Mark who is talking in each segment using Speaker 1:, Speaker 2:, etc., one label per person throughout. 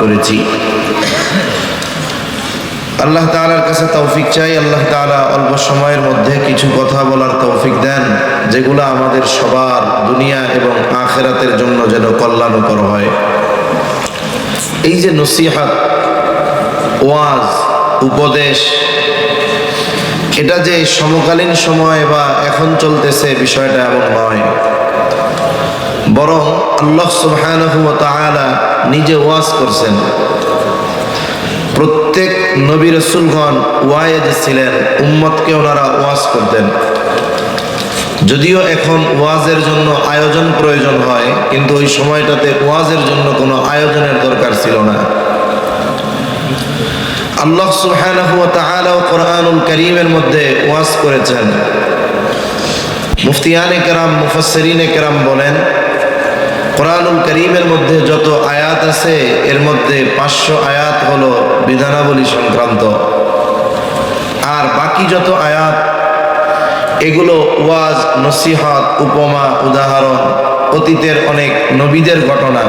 Speaker 1: করেছি। আল্লাহ তাআলার কাছে তৌফিক চাই, আল্লাহ তাআলা অল্প সময়ের মধ্যে কিছু কথা বলার তৌফিক দেন যেগুলো আমাদের সবার দুনিয়া এবং আখিরাতের জন্য যেন কল্যাণকর হয়। এই যে নসিহত, ওয়াজ, উপদেশ, এটা যে সমকালীন সময় বা এখন চলতেছে বিষয়টা এমন নয়, বরং আল্লাহ সুবহানাহু ওয়া তাআলা নিজে ওয়াজ করছেন। প্রত্যেক নবী রাসূলগণ ওয়াইজ ছিলেন, উম্মতকে ওনারা ওয়াজ করতেন। যদিও এখন ওয়াজের জন্য আয়োজন প্রয়োজন হয়, কিন্তু ওই সময়টাতে ওয়াজের জন্য কোনো আয়োজনের দরকার ছিল না। আল্লাহ সুবহানাহু ওয়া তাআলা কোরআনুল কারীমের মধ্যে ওয়াজ করেছেন। মুফতিয়ানে কেরাম, মুফাসসিরিনে কেরাম বলেন, কোরআনুল কারীমের মধ্যে যত আয়াত আছে এর মধ্যে 500 আয়াত হলো বিধানাবলী সংক্রান্ত, আর বাকি যত আয়াত এগুলো ওয়াজ, নসিহত, উপমা, উদাহরণ, অতীতের অনেক নবীদের ঘটনা,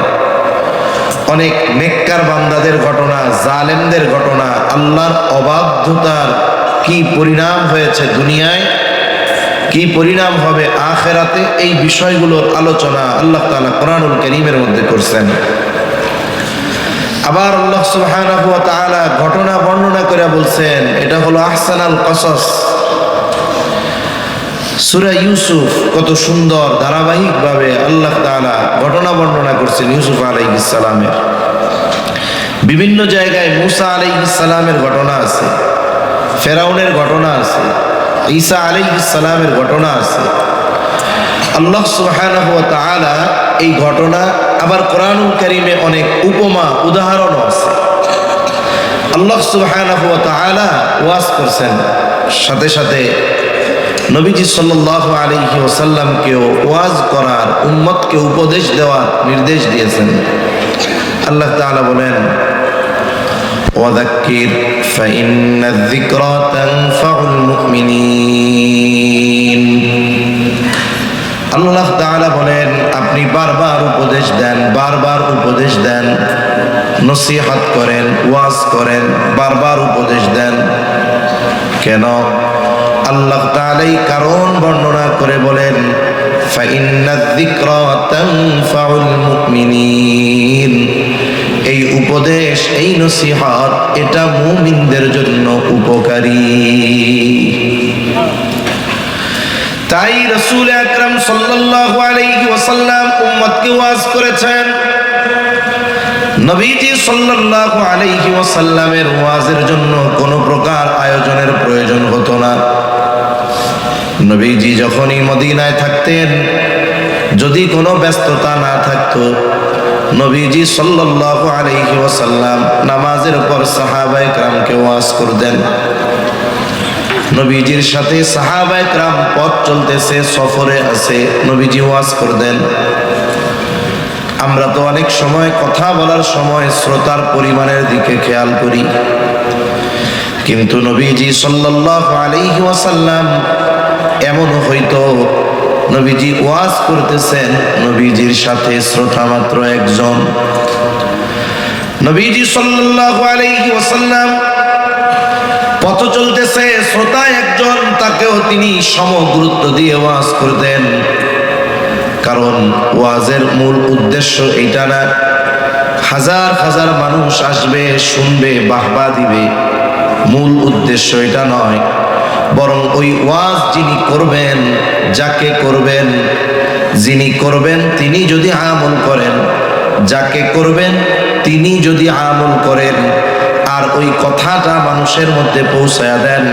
Speaker 1: অনেক নেককার বান্দাদের ঘটনা, জালেমদের ঘটনা, আল্লাহর অবাধ্যতার কি পরিণাম হয়েছে দুনিয়ায়, কি পরিণাম হবে আখিরাতে, এই বিষয়গুলোর আলোচনা আল্লাহ তাআলা কোরআনুল কারীমের মধ্যে করছেন। আবার আল্লাহ সুবহানাহু ওয়া তাআলা ঘটনা বর্ণনা করে বলছেন, এটা হলো আহসানাল কসস। সূরা ইউসুফ কত সুন্দর ধারাবাহিকভাবে আল্লাহ তাআলা ঘটনা বর্ণনা করছেন ইউসুফ আলাইহিস সালামের। বিভিন্ন জায়গায় মুসা আলাইহিস সালামের ঘটনা আছে, ফেরাউনের ঘটনা আছে, ঈসা আলাইহিস সালামের ঘটনা আছে। আল্লাহ সুবহানাহু ওয়া তাআলা এই ঘটনা, আবার কোরআনুল কারীমে অনেক উপমা, উদাহরণও আছে। আল্লাহ সুবহানাহু ওয়া তাআলা ওয়াজ করছেন, সাথে সাথে নবীজি সাল্লাল্লাহু আলাইহি ওয়াসাল্লামকেও ওয়াজ করার, উম্মতকে উপদেশ দেওয়ার নির্দেশ দিয়েছেন। আল্লাহ তাআলা বলেন, ওয়াযাক্কির ফাইন্নায যিকরা তানফাউল মুমিনিন। আল্লাহ তাআলা বলেন, আপনি বারবার উপদেশ দেন, বারবার উপদেশ দেন, নসিহত করেন, ওয়াজ করেন, বারবার উপদেশ দেন। কেন? আল্লাহ তাআলা এই কারণ বর্ণনা করে বলেন, ফাইন্নায যিকরা তানফাউল মুমিনিন। এই উপদেশ, এই নসিহত, এটা মুমিনদের জন্য উপকারী। তাই রাসূল আকরাম সাল্লাল্লাহু আলাইহি ওয়াসাল্লাম উম্মতকে ওয়াজ করেছেন। নবীজি সাল্লাল্লাহু আলাইহি ওয়াসাল্লামের ওয়াজের জন্য কোনো প্রকার আয়োজনের প্রয়োজন হতো না। নবীজি যখনই মদিনায় থাকতেন, যদি কোনো ব্যস্ততা না থাকতো, নবীজি সাল্লাল্লাহু আলাইহি ওয়াসাল্লাম নামাজের পর সাহাবায়ে কেরামকে ওয়াজ করতেন। নবীজির সাথে সাহাবায়ে কেরাম পথ চলতেছে, সফরে আছে, নবীজি ওয়াজ করতেন। আমরা তো অনেক সময় কথা বলার সময় শ্রোতার পরিমাণের দিকে খেয়াল করি, কিন্তু নবীজি সাল্লাল্লাহু আলাইহি ওয়াসাল্লাম এমনও হইতো, নবীজি ওয়াজ করতেছেন, নবীজির সাথে শ্রোতা মাত্র একজন। নবীজি সাল্লাল্লাহু আলাইহি ওয়াসাল্লাম পথ চলতেছে, শ্রোতা একজন, তাকেও তিনি সম গুরুত্ব দিয়ে ওয়াজ করতেন। কারণ ওয়াজের মূল উদ্দেশ্য এইটা না হাজার হাজার মানুষ আসবে, শুনবে, বাহবা দিবে, মূল উদ্দেশ্য এটা নয়। বরং ওই ওয়াজ যিনি করবেন, যাকে করবেন, যিনি করবেন তিনি যদি আমল করেন, যাকে করবেন তিনি যদি আমল করেন, আর ওই কথাটা মানুষের মধ্যে পৌঁছায়া দেন,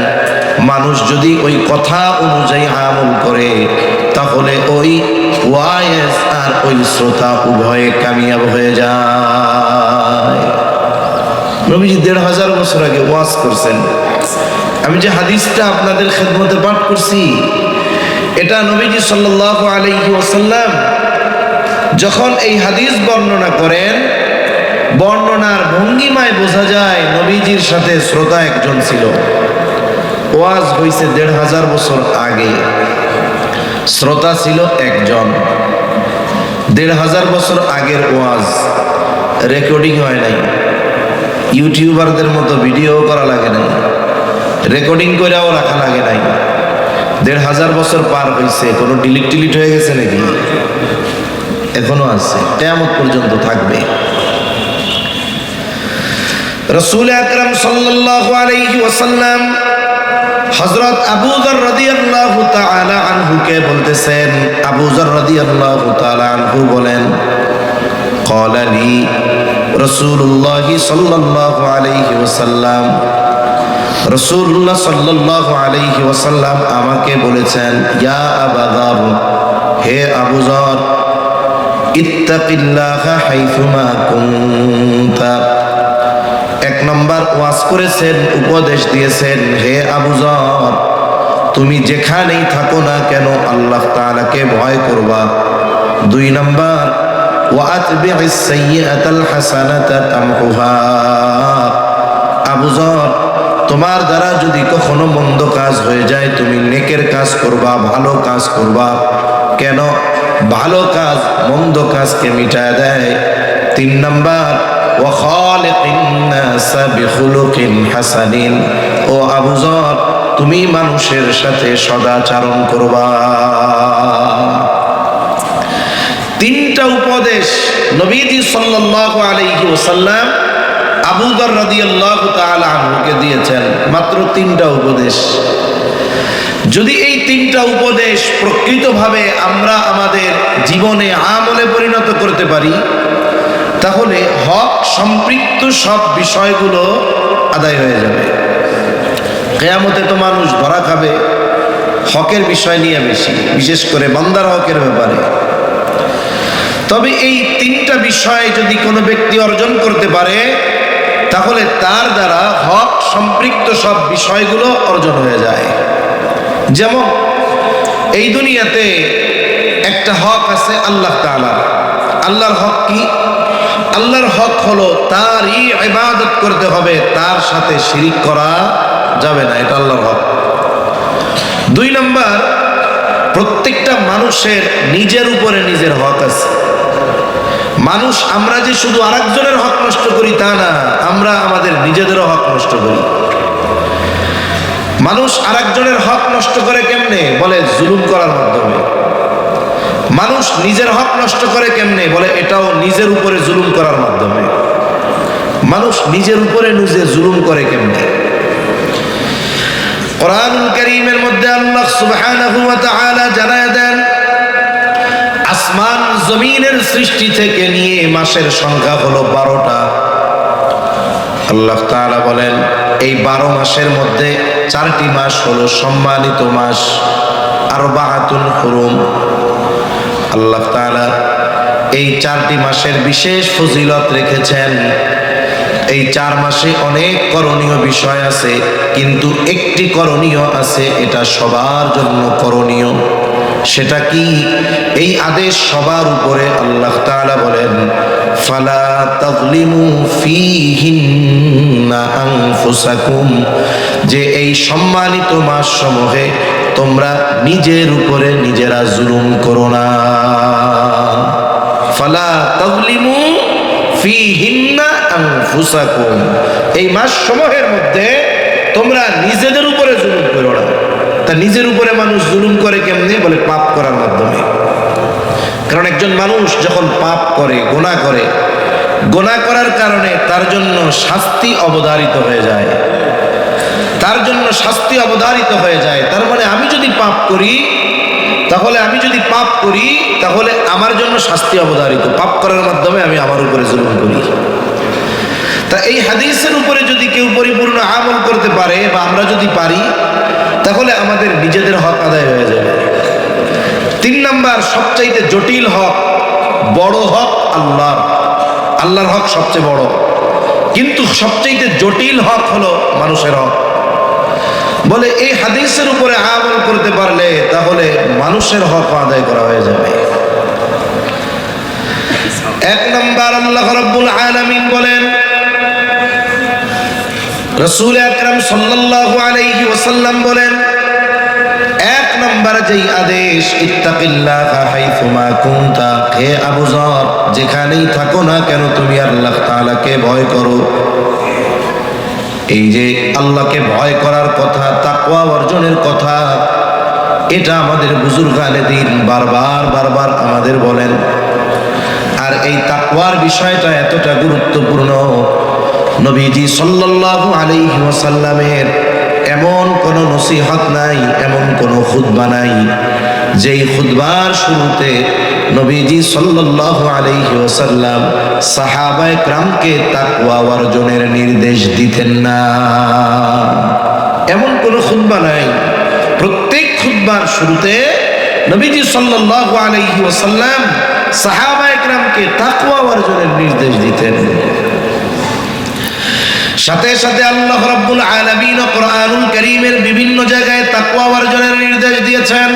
Speaker 1: মানুষ যদি ওই কথা অনুযায়ী আমল করে, তাহলে ওই ওয়াইজ আর ওই শ্রোতা উভয়ে কামিয়াব হয়ে যায়। নবীজি ১৫০০ বছর আগে ওয়াজ করছেন। আমি যে হাদিসটা আপনাদের খেদমতে পাঠ করছি, এটা নবীজি সাল্লাল্লাহু আলাইহি ওয়াসাল্লাম যখন এই হাদিস বর্ণনা করেন, বর্ণনার ভঙ্গিমায় বোঝা যায় নবীজির সাথে শ্রোতা একজন ছিল। ওয়াজ হইছে ১৫০০ বছর আগে, শ্রোতা ছিল একজন। ১৫০০ বছর আগের ওয়াজ রেকর্ডিং হয় নাই। ইউটিউবারদের মতো ভিডিও করা লাগে নাই, রেকর্ডিং করেও রাখা লাগে নাই। ১,৫০০ বছর পার হয়েছে, কোনো ডিলিট হয়ে গেছে নাকি? এখনো আছে, কিয়ামত পর্যন্ত থাকবে। রাসূল আকরাম সাল্লাল্লাহু আলাইহি ওয়াসাল্লাম হযরত আবু যর রাদিয়াল্লাহু তাআলা আনহুকে বলতেছেন, আবু যর রাদিয়াল্লাহু তাআলা আনহু বলেন, ক্বালা লি রাসূলুল্লাহ সাল্লাল্লাহু আলাইহি ওয়াসাল্লাম, রাসূলুল্লাহ সাল্লাল্লাহু আলাইহি ওয়াসাল্লাম আমাকে বলেছেন, ইয়া আবা যর, হে আবু যর, ইত্তাকিল্লাহা হাইথুমা কুনতা। এক নম্বর ওয়াজ করেছেন, উপদেশ দিয়েছেন, হে আবু যর, তুমি যেখানেই থাকো না কেন আল্লাহ তাআলাকে ভয় করবা। ২ নম্বর, ওয়াতবি'is সাইয়্যাতাল হাসানাতা তামহুহা। আবু যর, তোমার দ্বারা যদি কখনো মন্দ কাজ হয়ে যায়, তুমি নেকের কাজ করবা, ভালো কাজ করবা। কেন? ভালো কাজ মন্দ কাজকে মিটায় দেয়। ৩ নম্বর, ওয়া খালিকিন নাসা বিখুলুকিন হাসানিন। ও আবু যর, তুমি মানুষের সাথে সদাচরণ করবা। 3টা উপদেশ নবীজি সাল্লাল্লাহু আলাইহি ওয়াসাল্লাম আবু যর রাদিয়াল্লাহু তাআলা আনহুকে দিয়েছেন। মাত্র 3টা উপদেশ। যদি এই 3টা উপদেশ প্রকৃতভাবে আমরা আমাদের জীবনে আমলে পরিণত করতে পারি, তাহলে হক সম্পৃক্ত সব বিষয়গুলো আদায় হয়ে যাবে। কিয়ামতে তো মানুষ ধরা খাবে হকের বিষয় নিয়ে বেশি, বিশেষ করে বান্দার হকের ব্যাপারে। তবে এই 3টা বিষয় যদি কোনো ব্যক্তি অর্জন করতে পারে, তাহলে তার দ্বারা হক সম্পৃক্ত সব বিষয়গুলো অর্জন হয়ে যায়। যেমন এই দুনিয়াতে একটা হক আছে আল্লাহ তাআলার। আল্লাহর হক কি? আল্লাহর হক হলো তারই ইবাদত করতে হবে, তার সাথে শিরিক করা যাবে না, এটা আল্লাহর হক। 2 নম্বর, প্রত্যেকটা মানুষের নিজের উপরে নিজের হক আছে। মানুষ আমরা যে শুধু আরেকজনের হক নষ্ট করি তা না, আমরা আমাদের নিজেদেরও হক নষ্ট করি। মানুষ আরেকজনের হক নষ্ট করে কেমনে? বলে জুলুম করার মাধ্যমে। মানুষ নিজের হক নষ্ট করে কেমনে? বলে এটাও নিজের উপরে জুলুম করার মাধ্যমে। মানুষ নিজের উপরে নিজে জুলুম করে কেমনে? কোরআনুল কারীমের মধ্যে আল্লাহ সুবহানাহু ওয়া তাআলা জানায় দেন, আসমান জমিনের সৃষ্টি থেকে নিয়ে মাসের সংখ্যা হলো 12টা। আল্লাহ তাআলা বলেন, এই 12 মাসের মধ্যে 4টি মাস হলো সম্মানিত মাস, আরবাআতুন হুরুম। আল্লাহ তাআলা এই 4টি মাসের বিশেষ ফজিলত রেখেছেন। এই 4 মাসে অনেক করণীয় বিষয় আছে, কিন্তু একটি করণীয় আছে, এটা সবার জন্য করণীয়। সেটা কি? এই আদেশ সবার উপরে। আল্লাহ তাআলা বলেন, ফালা তাযলিমু ফীহিন্না আনফুসাকুম, যে এই সম্মানিত মাস সমূহে তোমরা নিজের উপরে নিজেরা জুলুম করো না। ফালা তাযলিমু ফীহিন্না আনফুসাকুম, এই মাস সমূহের মধ্যে তোমরা নিজেদের উপরে জুলুম করো না। তা নিজের উপরে মানুষ জুলুম করে কেমনে? বলে পাপ করার মাধ্যমে। কারণ একজন মানুষ যখন পাপ করে, গুনাহ করে, গুনাহ করার কারণে তার জন্য শাস্তি অবধারিত হয়ে যায়। তার জন্য শাস্তি অবধারিত হয়ে যায়। তার মানে আমি যদি পাপ করি, তাহলে আমার জন্য শাস্তি অবধারিত। পাপ করার মাধ্যমে আমি আমার উপরে জুলুম করি। তা এই হাদিসের উপরে যদি কেউ পরিপূর্ণ আমল করতে পারে, বা আমরা যদি পারি, তাহলে আমাদের নিজেদের হক আদায় হয়ে যাবে। 3 নাম্বার, সবচাইতে জটিল হক, বড় হক আল্লাহর হক সবচেয়ে বড়, কিন্তু সবচাইতে জটিল হক হলো মানুষের হক। বলে এই হাদিসের উপরে আমল করতে পারলে তাহলে মানুষের হক আদায় করা হয়ে যাবে। 1 নাম্বার, আল্লাহ রাব্বুল আলামিন বলেন, রাসূল আকরাম সাল্লাল্লাহু আলাইহি ওয়াসাল্লাম বলেন, 1 নাম্বার যেই আদেশ, ইত্তাকিল্লাহা হাইথুমা কুনতা, হে আবু যর, যেখানেই থাকো না কেন তুমি আল্লাহ তাআলাকে ভয় করো। এই যে আল্লাহকে ভয় করার কথা, তাকওয়া অর্জনের কথা, এটা আমাদের বুজুর্গানে দিন বারবার আমাদের বলেন। আর এই তাকওয়ার বিষয়টা এতটা গুরুত্বপূর্ণ, নবীজি সাল্লাল্লাহু আলাইহি ওয়াসাল্লামের এমন কোন নসিহত নাই, এমন কোন খুতবা নাই যেই খুতবার শুরুতে নবীজি সাল্লাল্লাহু আলাইহি ওয়াসাল্লাম সাহাবায়ে কেরামকে তাকওয়া অর্জনের নির্দেশ দিতেন না। এমন কোন খুতবা নাই। প্রত্যেক খুতবার শুরুতে নবীজি সাল্লাল্লাহু আলাইহি ওয়াসাল্লাম সাহাবায়ে কেরামকে তাকওয়া অর্জনের নির্দেশ দিতেন। সাথে সাথে আল্লাহ রাব্বুল আলামিন কোরআনুল কারীমের বিভিন্ন জায়গায় তাকওয়া অর্জনের নির্দেশ দিয়েছেন।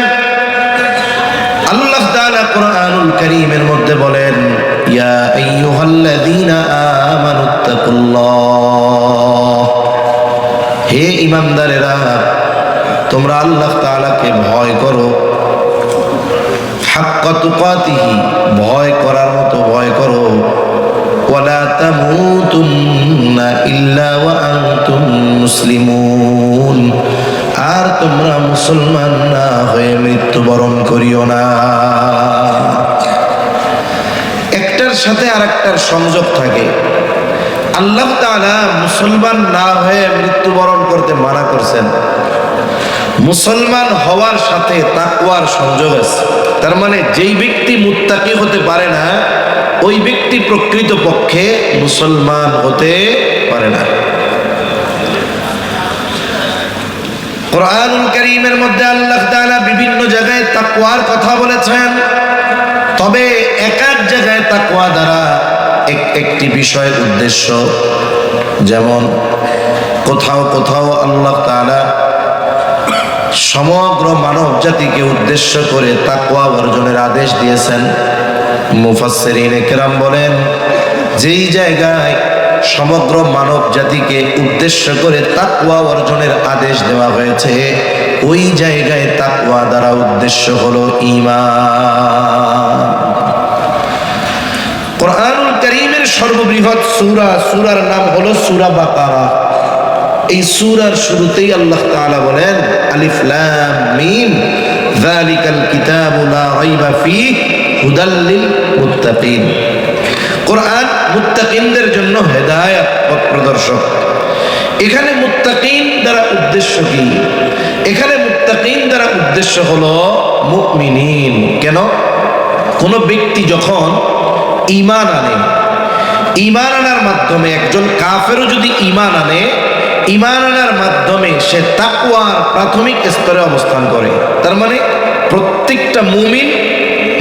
Speaker 1: আল্লাহ তাআলা কোরআনুল কারীমের মধ্যে বলেন, ইয়া আইয়ুহাল্লাযীনা আমানুত্তাকুল্লাহ, হে ঈমানদারেরা তোমরা আল্লাহ তাআলাকে ভয় করো, হাক্কা তুকাতিহি, ভয় করার মতো ভয় করো, ওয়ালা তামুতুন্না ইল্লা ওয়া আনতুম মুসলিমুন, আর তোমরা মুসলমান না হয়ে মৃত্যুবরণ করিও না। একটার সাথে আরেকটার সংযোগ থাকে। আল্লাহ তাআলা মুসলমান না হয়ে মৃত্যুবরণ করতে মানা করছেন, মুসলমান হওয়ার সাথে তাকওয়ার সংযোগ আছে। তার মানে যেই ব্যক্তি মুত্তাকি হতে পারে না, ওই ব্যক্তি প্রকৃত পক্ষে মুসলমান হতে পারে না। কোরআনুল কারীমের মধ্যে আল্লাহ তাআলা বিভিন্ন জায়গায় তাকওয়ার কথা বলেছেন, তবে এক এক জায়গায় তাকওয়া দ্বারা একটি বিষয়ের উদ্দেশ্য। যেমন কোথাও কোথাও আল্লাহ তাআলা সমগ্র মানব জাতিকে উদ্দেশ্য করে তাকওয়া অর্জনের আদেশ দিয়েছেন। মুফাসসিরিনে কেরাম বলেন, যেই জায়গায় সমগ্র মানব জাতিকে উদ্দেশ্য করে তাকওয়া অর্জনের আদেশ দেওয়া হয়েছে, ওই জায়গায় তাকওয়া দ্বারা উদ্দেশ্য হলো ঈমান। কোরআনুল কারীমের সর্ববৃহৎ সূরার নাম হলো সূরা বাকারা। এই সূরার শুরুতেই আল্লাহ তাআলা বলেন, আলিফ লাম মিম যালিকাল কিতাবু লা রাইবা ফীহি হুদাল লিল মুত্তাকিন। কোরআন মুত্তাকিনদের জন্য হেদায়েত, পথ প্রদর্শক। এখানে মুত্তাকিন দ্বারা উদ্দেশ্য কি? এখানে মুত্তাকিন দ্বারা উদ্দেশ্য হলো মুমিনিন। কেন? কোন ব্যক্তি যখন ঈমান আনে, ঈমান আনার মাধ্যমে, একজন কাফেরও যদি ঈমান আনে, ঈমান আনার মাধ্যমে সে তাকওয়ার প্রাথমিক স্তরে অবস্থান করে। তার মানে প্রত্যেকটা মুমিন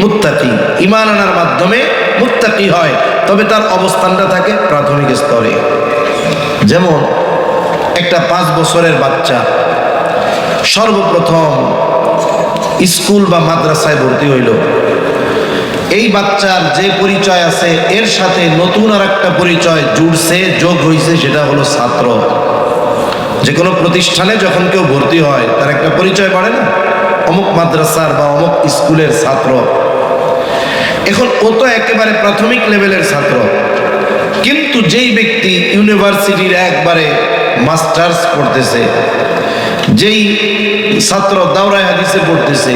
Speaker 1: মুত্তাকি, ঈমান আনার মাধ্যমে মুত্তাকি হয়, তবে তার অবস্থানটা থাকে প্রাথমিক স্তরে। যেমন একটা 5 বছরের বাচ্চা সর্বপ্রথম স্কুল বা মাদ্রাসায় ভর্তি হইল। এই বাচ্চার যে পরিচয় আছে, এর সাথে নতুন আর একটা পরিচয় জুড়ছে, যোগ হয়েছে, সেটা হলো ছাত্র। যে কোনো প্রতিষ্ঠানে যখন কেউ ভর্তি হয়, তার একটা পরিচয় বাড়ে না, অমুক মাদ্রাসার বা অমুক স্কুলের ছাত্র। এখন ও তো একেবারে প্রাথমিক লেভেলের ছাত্র, কিন্তু যেই ব্যক্তি ইউনিভার্সিটির একবারে মাস্টার্স পড়তেছে, যেই ছাত্র দাওরায়ে হাদিসে পড়তেছে,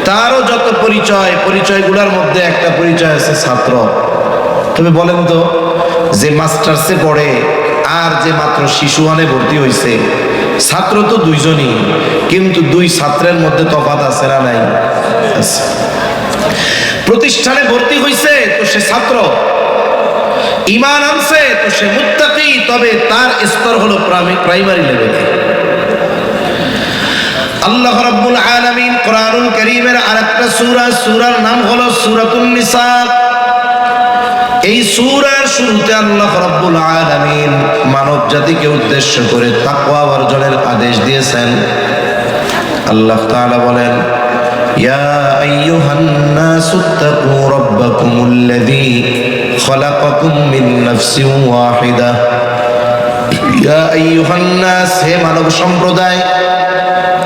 Speaker 1: তারও যত পরিচয়গুলোর মধ্যে একটা পরিচয় আছে ছাত্র। তবে বলেন তো, যে মাস্টার্সে পড়ে আর যে মাত্র শিশুয়ানে ভর্তি হয়েছে, ছাত্র তো দুইজনই, কিন্তু দুই ছাত্রের মধ্যে তফাৎ আছে না নাই? প্রতিষ্ঠানে ভর্তি হয়েছে তো সে ছাত্র, ঈমান আনছে তো সে মুত্তাকি, তবে তার স্তর হলো প্রাইমারি লেভেলে। আল্লাহ রাব্বুল আলামিন কোরআনুল কারীমের আরেকটা সূরার নাম হলো সূরাতুন নিসা। এই সূরার শুরুতে আল্লাহ রাব্বুল আলামিন মানব জাতিকে উদ্দেশ্য করে তাকওয়া অর্জনের আদেশ দিয়েছেন। আল্লাহ তাআলা বলেন, ইয়া আইয়ুহান নাসুত্তাকু রাব্বাকুমুল্লাযী খালাকাকুম মিন নাফসিন ওয়াহিদাহ। ইয়া আইয়ুহান নাস, হে মানব সম্প্রদায়,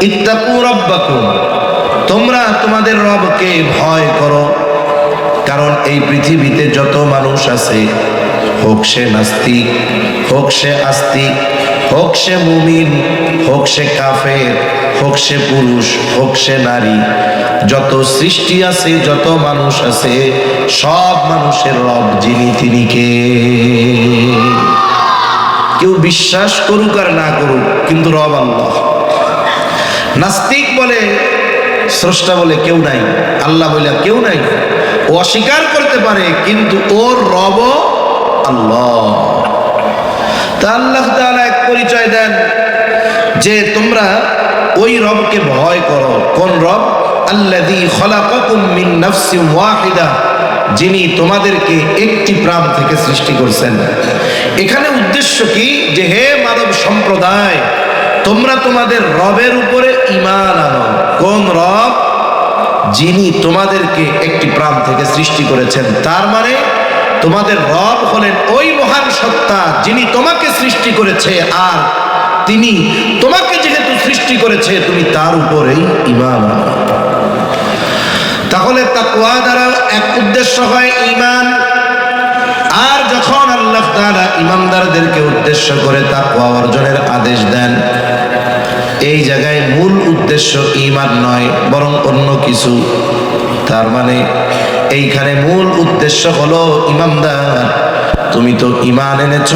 Speaker 1: ইত্তাকু রাব্বাকুম, তোমরা তোমাদের রবকে ভয় করো। কারণ এই পৃথিবীতে যত মানুষ আছে, হোক সে নাস্তিক, হোক সে আস্তিক, হোক সে মুমিন, হোক সে কাফের, হোক সে পুরুষ, হোক সে নারী, যত সৃষ্টি আছে, যত মানুষ আছে, সব মানুষের রব যিনি তিনি কে? কেউ বিশ্বাস করুক আর না করুক, কিন্তু রব আল্লাহ। নাস্তিক বলে, স্রষ্টা বলে কেউ নাই, আল্লাহ বলে কেউ নাই, ও অস্বীকার করতে পারে, কিন্তু ওর রব আল্লাহ। তা আল্লাহ তাআলা এক পরিচয় দেন যে তোমরা ওই রবকে ভয় করো। কোন রব? আল্লাযী খলাকাকুম মিন নাফসিন ওয়াহিদা, যিনি তোমাদেরকে একটি প্রাণ থেকে সৃষ্টি করছেন। এখানে উদ্দেশ্য কি? যে হে মানব সম্প্রদায়, তোমরা তোমাদের রবের উপরে ঈমান আনো। কোন রব? যিনি তোমাদেরকে একটি প্রাণ থেকে সৃষ্টি করেছেন। তার মানে তোমাদের রব হলেন ওই মহান সত্তা যিনি তোমাকে সৃষ্টি করেছে, আর তিনি তোমাকে যেহেতু সৃষ্টি করেছে, তুমি তার উপরেই ঈমান আনো। তাহলে তাকওয়া দ্বারা এক উদ্দেশ্য হয় ঈমান। আর যখন আল্লাহ তাআলা ঈমানদারদেরকে উদ্দেশ্য করে তাকওয়া অর্জনের আদেশ দেন, এই জায়গায় মূল উদ্দেশ্য ঈমান নয়, বরং অন্য কিছু। তার মানে এইখানে মূল উদ্দেশ্য হলো, ঈমানদার তুমি তো ঈমান এনেছ,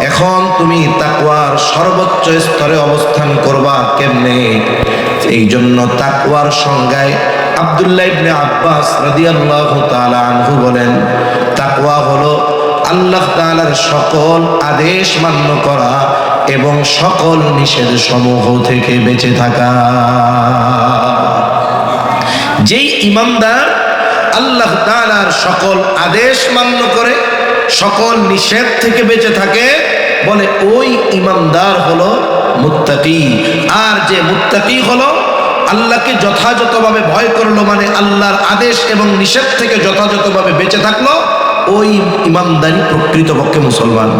Speaker 1: এখন তুমি তাকওয়ার সর্বোচ্চ স্তরে অবস্থান করবা কেমনে? এই জন্য তাকওয়ার সংজ্ঞায় আব্দুল্লাহ ইবনে আব্বাস রাদিয়াল্লাহু তাআলা আনহু বলেন, তাকওয়া হলো আল্লাহ তাআলার সকল আদেশ মান্য করা এবং সকল নিষেধ সমূহ থেকে বেঁচে থাকা। যেই ঈমানদার আল্লাহ তাআলার সকল আদেশ মান্য করে, সকল নিষেধ থেকে বেঁচে থাকে, বলে ওই ঈমানদার হলো মুত্তাকি। আর যে মুত্তাকি হলো, আল্লাহকে যথাযথভাবে ভয় করলো, মানে আল্লাহর আদেশ এবং নিষেধ থেকে যথাযথভাবে বেঁচে থাকলো, ওই ঈমানদারই প্রকৃতপক্ষে মুসলমান।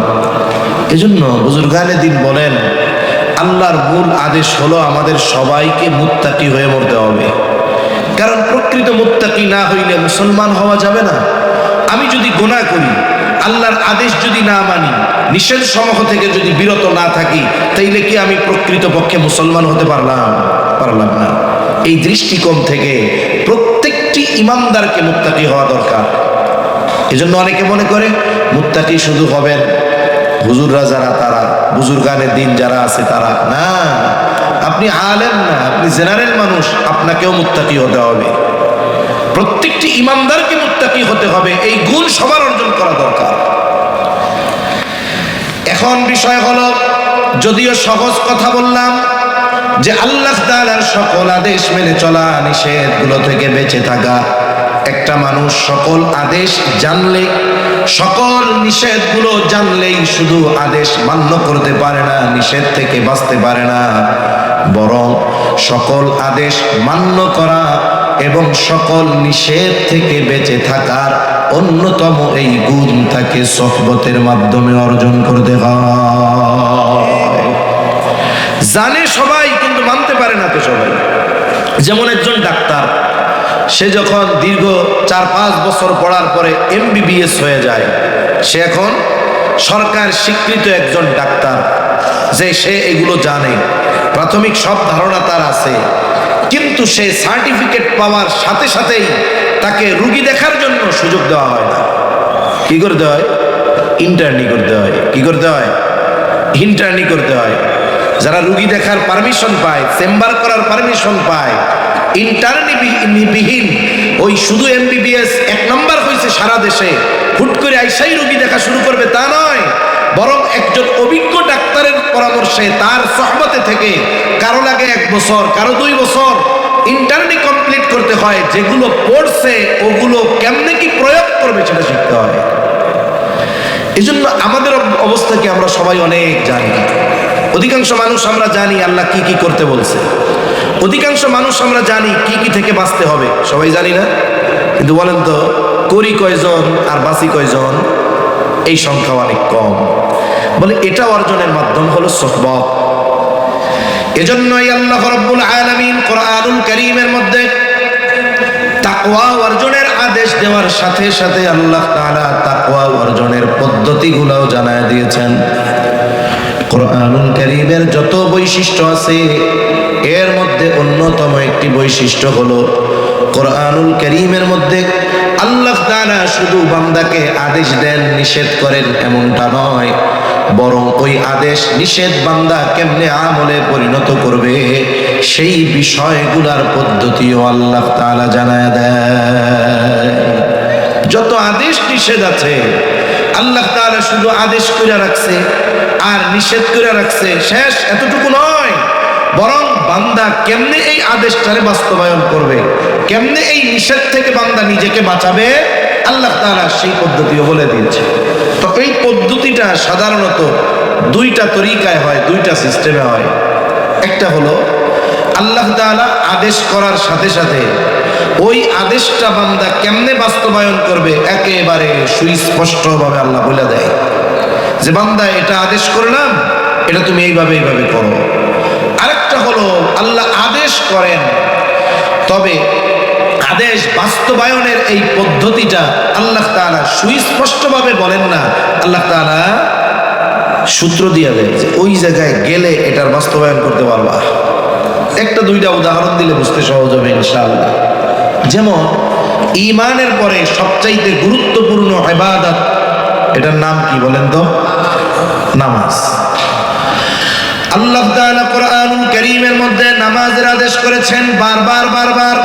Speaker 1: এজন্য বুজুর্গানে দিন বলেন, আল্লাহর মূল আদেশ হলো আমাদের সবাইকে মুত্তাকি হয়ে মরতে হবে। কারণ প্রকৃত মুত্তাকি না হইলে মুসলমান হওয়া যাবে না। আমি যদি গুনাহ করি, আল্লাহর আদেশ যদি না মানি, নিষেধ সমূহ থেকে যদি বিরত না থাকি, তাইলে কি আমি প্রকৃতপক্ষে মুসলমান হতে পারলাম না। এই দৃষ্টিকোণ থেকে প্রত্যেকটি ঈমানদারকে মুত্তাকি হওয়া দরকার। এজন্য অনেকে মনে করে মুত্তাকি শুধু হবেন হুজুররা যারা, তারা বুজুর্গানের দিন যারা আছে তারা। না, আপনি আলেম না, আপনি জেনারেল মানুষ, আপনাকেও মুত্তাকি হতে হবে। প্রত্যেকটি ঈমানদারকে মুত্তাকি হতে হবে, এই গুণ সবার অর্জন করা দরকার। এখন বিষয় হলো, যদিও সহজ কথা বললাম যে আল্লাহ তাআলার সকল আদেশ মেনে চলা, নিষেধগুলো থেকে বেঁচে থাকা। একটা মানুষ সকল আদেশ জানলে, সকল নিষেধগুলো জানলেই শুধু আদেশ মান্য করতে পারে না, নিষেধ থেকে বাঁচতে পারে না, বরং সকল আদেশ মান্য করা এবং সকল নিষেধ থেকে বেঁচে থাকার অন্যতম এই গুণ তাকে সোহবতের মাধ্যমে অর্জন করতে হয়। জানে সবাই, কিন্তু মানতে পারে না তো সবাই। যেমন একজন ডাক্তার, সে যখন দীর্ঘ 4-5 বছর পড়ার পরে MBBS হয়ে যায়, সে এখন সরকার স্বীকৃত একজন ডাক্তার, যে সে এগুলো জানে, প্রাথমিক সব ধারণা তার আছে, কিন্তু সে সার্টিফিকেট পাওয়ার সাথে সাথেই তাকে রুগী দেখার জন্য সুযোগ দেওয়া হয় না। কি করতে হয়? ইন্টার্নি করতে হয়। কি করতে হয়? ইন্টার্নি করতে হয়। যারা রুগী দেখার পারমিশন পায়, চেম্বার করার পারমিশন পায়, ইন্টার্নিবিহীন ওই শুধু MBBS 1 নম্বর হয়েছে সারা দেশে, হুট করে আইসাই রুগী দেখা শুরু করবে তা নয়, বরং একজন অভিজ্ঞ ডাক্তারের পরামর্শে, তার সহবতে থেকে কারো লাগে 1 বছর, কারো 2 বছর ইন্টার্নি কমপ্লিট করতে হয়। যেগুলো পড়ছে ওগুলো কেমনে কি প্রয়োগ করবে সেটা শিখতে হয়। এই জন্য আমাদের অবস্থাকে আমরা সবাই অনেক জানি। অধিকাংশ মানুষ আমরা জানি আল্লাহ কি কি করতে বলছে, অধিকাংশ মানুষ আমরা জানি কি কি থেকে বাঁচতে হবে, সবাই জানি না? কিন্তু বলেন তো, করি কয়জন আর বাঁচি কয়জন? এই সংখ্যা অনেক কম। বলে এটা অর্জনের মাধ্যম হলো সোহবত। এজন্যই আল্লাহ রাব্বুল আলামিন কোরআনুল কারীমের মধ্যে তাকওয়া অর্জনের আদেশ দেওয়ার সাথে সাথে আল্লাহ তাআলা তাকওয়া অর্জনের পদ্ধতিগুলোও জানায় দিয়েছেন। কোরআনুল কারীমের যত বৈশিষ্ট্য আছে এর মধ্যে অন্যতম একটি বৈশিষ্ট্য হলো কোরআনুল কারীমের মধ্যে আল্লাহ তাআলা শুধু বান্দাকে আদেশ দেন, নিষেধ করেন এমনটা নয়, বরং ওই আদেশ নিষেধ বান্দা কেমনে আমলে পরিণত করবে সেই বিষয়গুলোর পদ্ধতিও আল্লাহ তাআলা জানায় দেয়। যত আদেশ নিষেধ আছে আল্লাহ তাআলা শুধু আদেশ করে রাখছে আর নিষেধ করে রাখছে, শেষ এতটুকু নয়, বরং বান্দা কেমনে এই আদেশটারে বাস্তবায়ন করবে, কেমনে এই নিষেধ থেকে বান্দা নিজেকে বাঁচাবে, আল্লাহ তাআলা সেই পদ্ধতিও বলে দিয়েছে। তো এই পদ্ধতিটা সাধারণত দুইটা তরিকায় হয়, দুইটা সিস্টেমে হয়। একটা হলো আল্লাহ তাআলা আদেশ করার সাথে সাথে ওই আদেশটা বান্দা কেমনে বাস্তবায়ন করবে একেবারে সুস্পষ্টভাবে আল্লাহ বলে দেয় যে বান্দা এটা আদেশ করলাম, এটা তুমি এইভাবে এইভাবে করো। আরেকটা হলো আল্লাহ আদেশ করেন, তবে আদেশ বাস্তবায়নের এই পদ্ধতিটা আল্লাহ তাআলা সুস্পষ্টভাবে বলেন না, আল্লাহ তাআলা সূত্র দিয়ে দেয় যে ওই জায়গায় গেলে এটার বাস্তবায়ন করতে পারবা। একটা দুইটা উদাহরণ দিলে বুঝতে সহজ হবে ইনশাআল্লাহ। যেমন ঈমানের পরে সবচাইতে গুরুত্বপূর্ণ ইবাদত, এটার নাম কি বলেন তো? নামাজ। আল্লাহ তাআলা কোরআনুল কারীমের মধ্যে নামাজের আদেশ করেছেন বারবার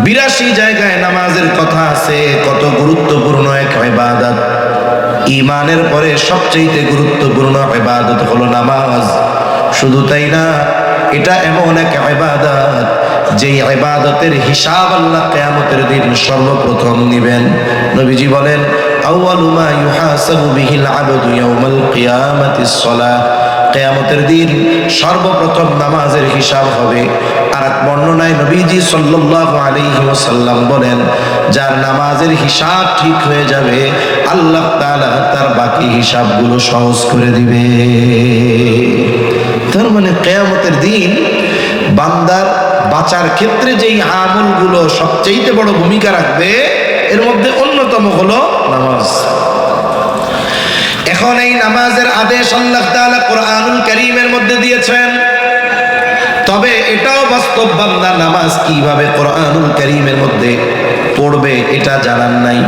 Speaker 1: 82 জায়গায় নামাজের কথা আছে। কত গুরুত্বপূর্ণ এক ইবাদত। ঈমানের পরে সবচেয়ে গুরুত্বপূর্ণ ইবাদত হলো নামাজ। শুধু তাই না, এটা এমন এক ইবাদত যেই ইবাদতের হিসাব আল্লাহ কিয়ামতের দিন সর্বপ্রথম নেবেন। নবীজি বলেন আউয়ালু মা ইউহাসাবু বিহিল আবদু ইয়াউমাল কিয়ামাতিস সালাহ। কিয়ামতের দিন সর্বপ্রথম নামাজের হিসাব হবে। আর এক বর্ণনায় নবীজি সাল্লাল্লাহু আলাইহি ওয়াসাল্লাম বলেন যার নামাজের হিসাব ঠিক হয়ে যাবে আল্লাহ তাআলা তার বাকি হিসাবগুলো সহজ করে দিবে। তার মানে কিয়ামতের দিন বান্দার বাঁচার ক্ষেত্রে যেই আমলগুলো সবচেয়ে বড় ভূমিকা রাখবে এর মধ্যে অন্যতম হলো নামাজ। এখন এই নামাজের আদেশ আল্লাহ তাআলা কোরআনুল কারীমের মধ্যে দিয়েছেন, তবে এটাও বাস্তব বান্দা নামাজ কিভাবে কোরআনুল কারীমের মধ্যে পড়বে এটা জানার নাই।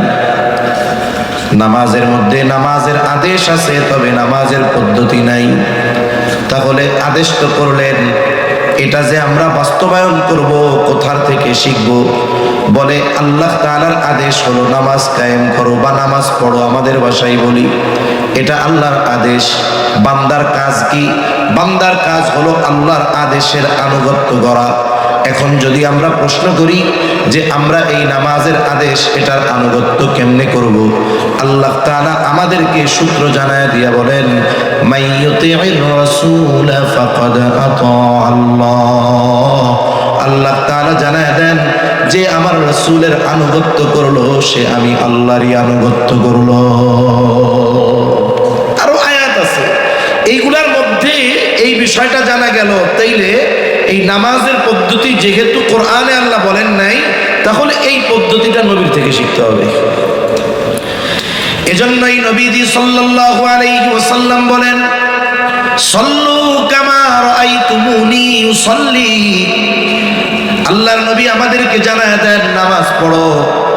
Speaker 1: নামাজের মধ্যে নামাজের আদেশ আছে, তবে নামাজের পদ্ধতি নাই। তাহলে আদেশ তো করলেন, এটা যে আমরা বাস্তবায়ন করব কোথার থেকে শিখব? বলে আল্লাহ তাআলার আদেশ হলো নামাজ কায়েম করো বা নামাজ পড়ো, আমাদের ভাষায় বলি। এটা আল্লাহর আদেশ। বান্দার কাজ কি? বান্দার কাজ হলো আল্লাহর আদেশের আনুগত্য করা। এখন যদি আমরা প্রশ্ন করি যে আমরা এই নামাজের আদেশ এটার আনুগত্য কেমনে করব, আল্লাহ তাআলা আমাদেরকে সূত্র জানায় দিয়া বলেন মাইয়ুতি'র রাসূল ফাকাদ আতা আল্লাহ। আল্লাহ তাআলা জানায় দেন যে আমার রাসূলের আনুগত্য করলো সে আমি আল্লাহরই আনুগত্য করলো। আরো আয়াত আছে, এইগুলার মধ্যে এই বিষয়টা জানা গেল। তাইলে এই নামাজের পদ্ধতি যেহেতু কোরআনে আল্লাহ বলেন নাই, তাহলে এই পদ্ধতিটা নবীর থেকে শিখতে হবে। এজন্যই নবীজি সাল্লাল্লাহু আলাইহি ওয়াসাল্লাম বলেন সল্লু কামা রাআইতুমুনি উসাল্লি। আল্লাহর নবী আমাদেরকে জানায় দেন নামাজ পড়ো।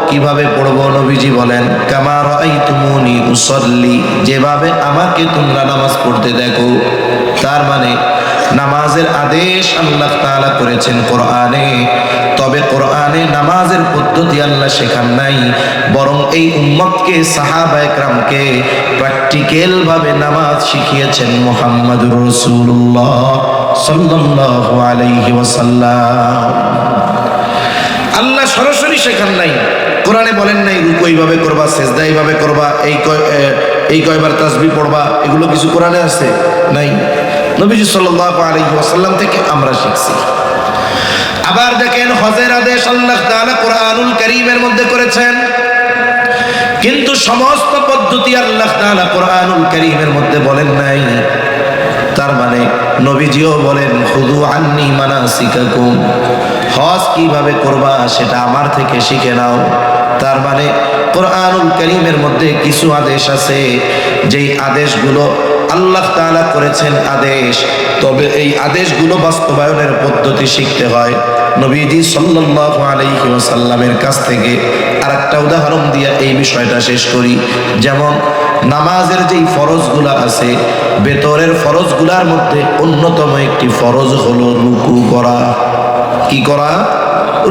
Speaker 1: কিভাবে পড়বো? নবীজি বলেন কামা রাআইতুমুনি উসাল্লি, যেভাবে আমাকে তোমরা নামাজ পড়তে দেখো। তার মানে নামাজের আদেশ আল্লাহ তাআলা করেছেন কোরআনে, তবে কোরআনে নামাজের পদ্ধতি আল্লাহ শেখান নাই, বরং এই উম্মতকে সাহাবায়ে কেরামকে প্র্যাকটিক্যাল ভাবে নামাজ শিখিয়েছেন মুহাম্মদুর রাসূলুল্লাহ সাল্লাল্লাহু আলাইহি ওয়াসাল্লাম। আল্লাহ সরাসরি শেখান নাই, কোরআনে বলেন নাই রুকু এইভাবে করবা, সিজদা এইভাবে করবা, এই কয়বার তাসবিহ পড়বা, এগুলো কিছু কোরআনে আছে? নাই। নবীজি সাল্লাল্লাহু আলাইহি ওয়াসাল্লাম থেকে আমরা শিখছি। আবার দেখেন হজের আদেশ আল্লাহ তাআলা কোরআনুল কারীমের মধ্যে করেছেন, কিন্তু সমস্ত পদ্ধতি আল্লাহ তাআলা কোরআনুল কারীমের মধ্যে বলেন নাই। তার মানে নবীজিও বলেন খুযু আন্নী মানাসিকাকুম, হজ কিভাবে করবা সেটা আমার থেকে শিখে নাও। তার মানে কোরআনুল কারীমের মধ্যে কিছু আদেশ আছে, যেই আদেশগুলো আল্লাহ তাআলা করেছেন আদেশ, তবে এই আদেশগুলো বাস্তবায়নের পদ্ধতি শিখতে হয়। নবীজি সাল্লাল্লাহু আলাইহি ওয়াসাল্লামের কাছ থেকে আরেকটা উদাহরণ দিয়ে এই বিষয়টা শেষ করি। যেমন নামাজের যেই ফরজগুলো আছে, ভেতরের ফরজগুলোর মধ্যে অন্যতম একটি ফরজ হলো রুকু করা। কি করা?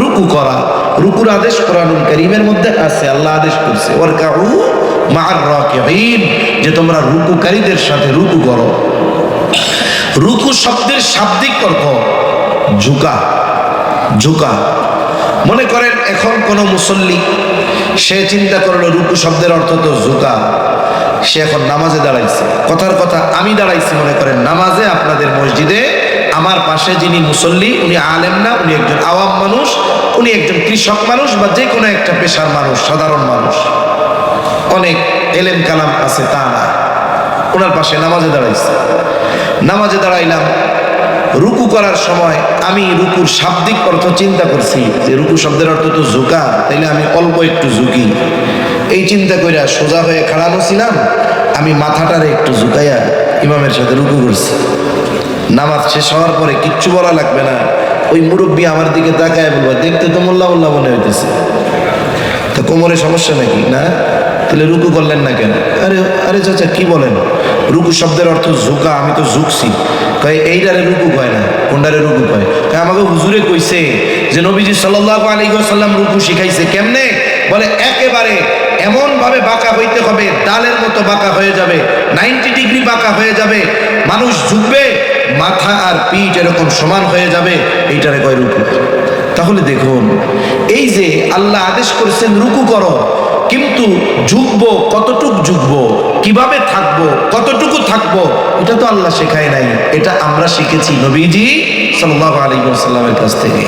Speaker 1: রুকু করা। রুকুর আদেশ কোরআনুল কারীমের মধ্যে আছে, আল্লাহ আদেশ করছে ওয়ারকাউ মা'আর রাকিঈন, যে তোমরা রুকুকারীদের সাথে রুকু করো। রুকু শব্দের শাব্দিক অর্থ ঝুঁকা। ঝুঁকা। মনে করেন এখন কোন মুসল্লি সে চিন্তা করলো রুকু শব্দের অর্থ তো ঝুঁকা, সে এখন নামাজে দাঁড়াইছে। কথার কথা আমি দাঁড়াইছি মনে করেন নামাজে আপনাদের মসজিদে, আমার পাশে যিনি মুসল্লি উনি আলেম না, উনি একজন আওয়াম মানুষ, উনি একজন কৃষক মানুষ বা যে কোনো একটা পেশার মানুষ, সাধারণ মানুষ, অনেক এলেম কালাম আছে তা না, ওনার পাশে নামাজে দাঁড়াইছে। নামাজে দাঁড়াইলাম, রুকু করার সময় আমি রুকুর শাব্দিক অর্থ চিন্তা করছি যে রুকু শব্দের অর্থ তো ঝুঁকা, তাইলে আমি অল্প একটু ঝুঁকি। এই চিন্তা কইরা সোজা হয়ে খাড়ানো ছিলাম, আমি মাথাটারে একটু ঝুঁকাইয়া ইমামের সাথে রুকু করছি। নামাজ শেষ হওয়ার পরে কিচ্ছু বলা লাগবে না, ওই মুরব্বী আমার দিকে তাকায় বলবো দেখতে তো মোল্লা মোল্লা মনে হইতেছে, তো কোমরে সমস্যা নাকি? না, তাহলে রুকু করলেন না কেন? আরে আরে চাচা কি বলেন, রুকু শব্দের অর্থ ঝুঁকা, আমি তো ঝুঁকছি। কয় এইটারে রুকু কয় না, কোনটারে রুকু কয়? আমাকে হুজুরে কইছে যে নবীজি সাল্লাল্লাহু আলাইহি ওয়াসাল্লাম রুকু শিখাইছে। কেমনে? বলে একেবারে এমন ভাবে বাঁকা হইতে হবে, ডালের মতো বাঁকা হয়ে যাবে, 90 ডিগ্রি বাঁকা হয়ে যাবে, মানুষ ঝুঁকবে, মাথা আর পিঠ এরকম সমান হয়ে যাবে, এইটারে কয় রুকু। তাহলে দেখুন, এই যে আল্লাহ আদেশ করেছেন রুকু করো, কিন্তু ঝুঁকবো কতটুকু, ঝুঁকবো কিভাবে, থাকবো কতটুকু থাকবো, এটা তো আল্লাহ শেখায় নাই, এটা আমরা শিখেছি নবীজি সাল্লাল্লাহু আলাইহি ওয়াসাল্লামের কাছ থেকে।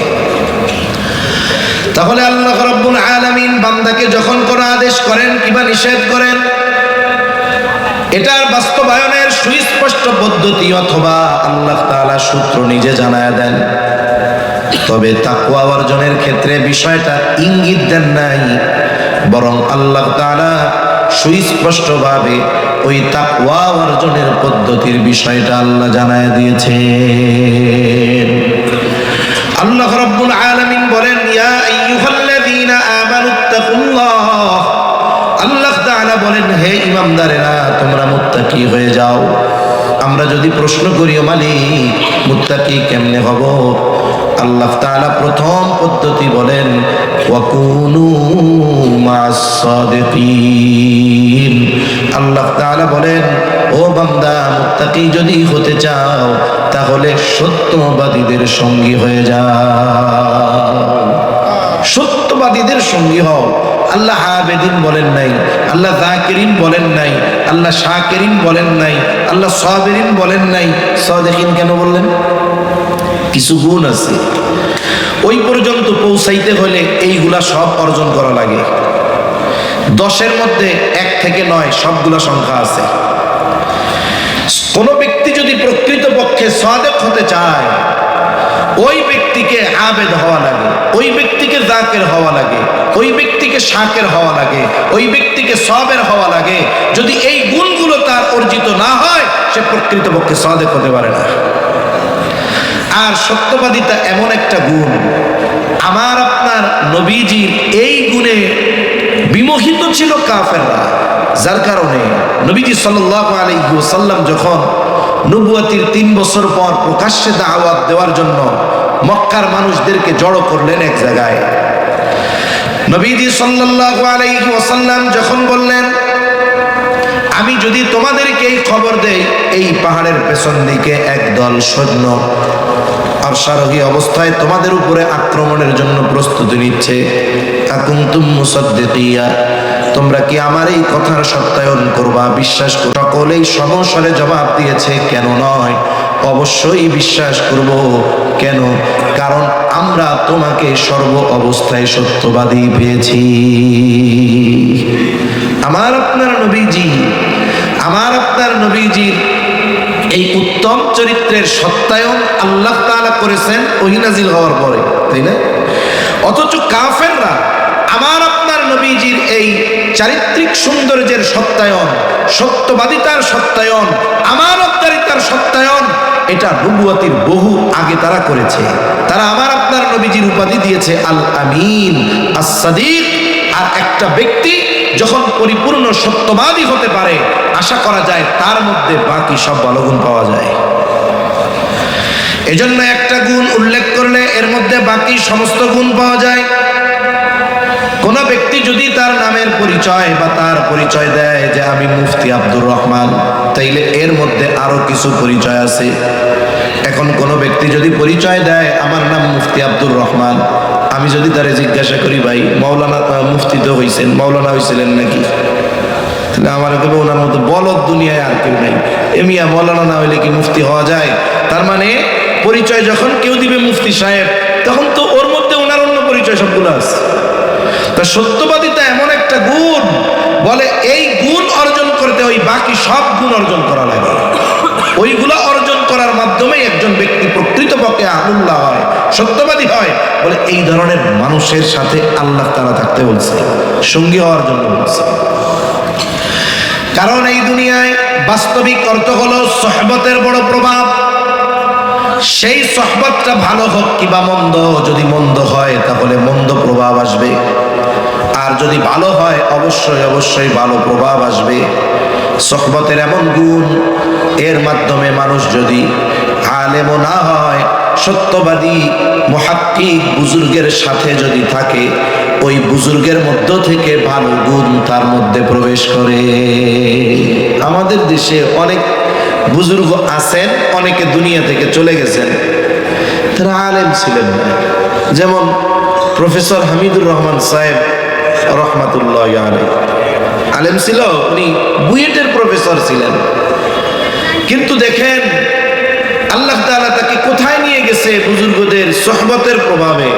Speaker 1: তাহলে আল্লাহ রাব্বুল আলামিন বান্দাকে যখন কোন আদেশ করেন কিংবা নিষেধ করেন, এটার বাস্তবায়নের সুস্পষ্ট পদ্ধতি অথবা আল্লাহ তাআলা সূত্র নিজে জানায়া দেন। তবে তাকওয়া অর্জনের ক্ষেত্রে বিষয়টা ইঙ্গিত দেন নাই, বরং আল্লাহ তাআলা সুস্পষ্টভাবে ওই তাকওয়া অর্জনের পদ্ধতির বিষয়টা আল্লাহ জানায়া দিয়েছেন। আল্লাহ রাব্বুল আলামিন বলেন ইয়া আইয়ুহাল্লাযীনা আমানুত্তাকুল্লাহ, আল্লাহ তাআলা বলেন হে ঈমানদারেরা তোমরা মুত্তাকি হয়ে যাও। আমরা যদি প্রশ্ন করি ও মালিক মুত্তাকি কেমনে হব, আল্লাহ তাআলা প্রথম পদ্ধতি বলেন ওয়াকুনু মা'আস সাদিকিন। আল্লাহ তাআলা বলেন ও বান্দা মুত্তাকি যদি হতে চাও তাহলে সত্যবাদীদের সঙ্গী হয়ে যাও, সত্যবাদীদের সঙ্গী হও। আল্লাহ আবেদিন বলেন নাই, আল্লাহ যাকিরিন বলেন নাই, আল্লাহ শাকিরিন বলেন নাই, আল্লাহ সাবিরিন বলেন নাই, সাদিকিন কেন বললেন? কিছু গুণ আছে, ওই পর্যন্ত পৌঁছাইতে হলে এইগুলা সব অর্জন করা লাগে। 10-এর মধ্যে 1 থেকে 9 সবগুলা সংখ্যা আছে। কোন ব্যক্তি যদি প্রকৃতপক্ষে সাদেক হতে চায়, ওই ব্যক্তিকে আবেদ হওয়া লাগে, ওই ব্যক্তিকে যাকির হওয়া লাগে, ওই ব্যক্তিকে শাকির হওয়া লাগে, ওই ব্যক্তিকে সাবির হওয়া লাগে। যদি এই গুণগুলো তার অর্জিত না হয়, সে প্রকৃতপক্ষে সাদেক হতে পারে না। আর সত্যবাদিতা এমন একটা গুণ, আমার আপনার নবীজির এই গুণে বিমোহিত ছিল কাফেররা, যার কারণে নবীজি সাল্লাল্লাহু আলাইহি ওয়াসাল্লাম যখন নবুয়তির 3 বছর পর প্রকাশ্যে দাওয়াত দেওয়ার জন্য মক্কার মানুষদেরকে জড়ো করলেন এক জায়গায়, নবীজি সাল্লাল্লাহু আলাইহি ওয়াসাল্লাম যখন বললেন আমি যদি তোমাদেরকে এই খবর দেই এই পাহাড়ের পেছন দিকে একদল সৈন্য অশ্বারোহী অবস্থায় তোমাদের উপরে আক্রমণের জন্য প্রস্তুতি নিচ্ছে, আকুনতুম মুসাদ্দিকিয়া, তোমরা কি আমার এই কথার সত্যায়ন করবা, বিশ্বাস করবা? সকলেই সমস্বরে জবাব দিয়েছে কেন নয়, অবশ্যই বিশ্বাস করব। কেন? কারণ আমরা তোমাকে সর্ব অবস্থায় সত্যবাদী পেয়েছি। আমার আপনার নবীজি এই উত্তম চরিত্রের সত্যায়ন আল্লাহ তাআলা করেছেন ওহী নাজিল হওয়ার পরে, তাই না? অথচ কাফেররা আমার আপনার নবীজির এই চারিত্রিক সৌন্দর্যের সত্যায়ন, সত্যবাদিতার সত্যায়ন, আমানতদারিতার সত্যায়ন, এটা নবুয়তির বহু আগে তারা করেছে। তারা আমার আপনার নবীজির উপাধি দিয়েছে আল আমিন, আস-সাদিক। আর একটা ব্যক্তি যখন পরিপূর্ণ সত্যবাদী হতে পারে, আশা করা যায় তার মধ্যে বাকি সব ভালো গুণ পাওয়া যায়। এজন্য একটা গুণ উল্লেখ করলে এর মধ্যে বাকি সমস্ত গুণ পাওয়া যায়। কোন ব্যক্তি যদি তার নামের পরিচয় বা তার পরিচয় দেয় যে আমি মুফতি আব্দুর রহমান, তাইলে এর মধ্যে আরো কিছু পরিচয় আছে। এখন কোন ব্যক্তি যদি পরিচয় দেয় আমার নাম মুফতি আব্দুর রহমান, আমি যদি তারে জিজ্ঞাসা করি ভাই মাওলানা মুফতি তো হইছেন, মাওলানা হইছিলেন নাকি, তাহলে আমার কবে ওনার মতো বলদ দুনিয়ায় আর কেউ নাই। এমিয়া মাওলানা না হইলে কি মুফতি হওয়া যায়? তার মানে পরিচয় যখন কেউ দিবে মুফতি সাহেব, তখন তো ওর মধ্যে ওনার অন্য পরিচয় সবগুলো আছে। তা সত্যবাদিতা এমন একটা গুণ, বলে এই গুণ অর্জন করতে ওই বাকি সব গুণ অর্জন করা লাগে। ওইগুলো অর্জন করার মাধ্যমে একজন ব্যক্তি প্রকৃতপক্ষে আল্লাহ হয়, সত্যবাদী হয়। বলে এই ধরনের মানুষের সাথে আল্লাহ তাআলা থাকতে বলছে, সঙ্গী হওয়ার জন্য বলছে। কারণ এই দুনিয়ায় বাস্তবিক অর্থ হলো সোহবতের বড় প্রভাব। সেই সোহবতটা ভালো হোক কিবা মন্দ, যদি মন্দ হয় তাহলে মন্দ প্রভাব আসবে, আর যদি ভালো হয় অবশ্যই অবশ্যই ভালো প্রভাব আসবে। সোহবতের এমন গুণ, এর মাধ্যমে মানুষ যদি আলেমও না হয়, সত্যবাদী মুহাক্কিক বুজুর্গের সাথে যদি থাকে, ওই বুজুর্গের মধ্য থেকে ভালো গুণ তার মধ্যে প্রবেশ করে। আমাদের দেশে অনেক বুজুর্গ আছেন, অনেকে দুনিয়া থেকে চলে গেছেন, তারা আলেম ছিলেন না। যেমন প্রফেসর হামিদুর রহমান সাহেব রহমাতুল্লাহ আলাইহি, আলেম ছিল, উনি বুয়েটের প্রফেসর ছিলেন। কিন্তু দেখেন আল্লাহ তাআলা তাকে কোথায় নিয়ে গেছে? বুজুর্গদের সোহবতের প্রভাবে,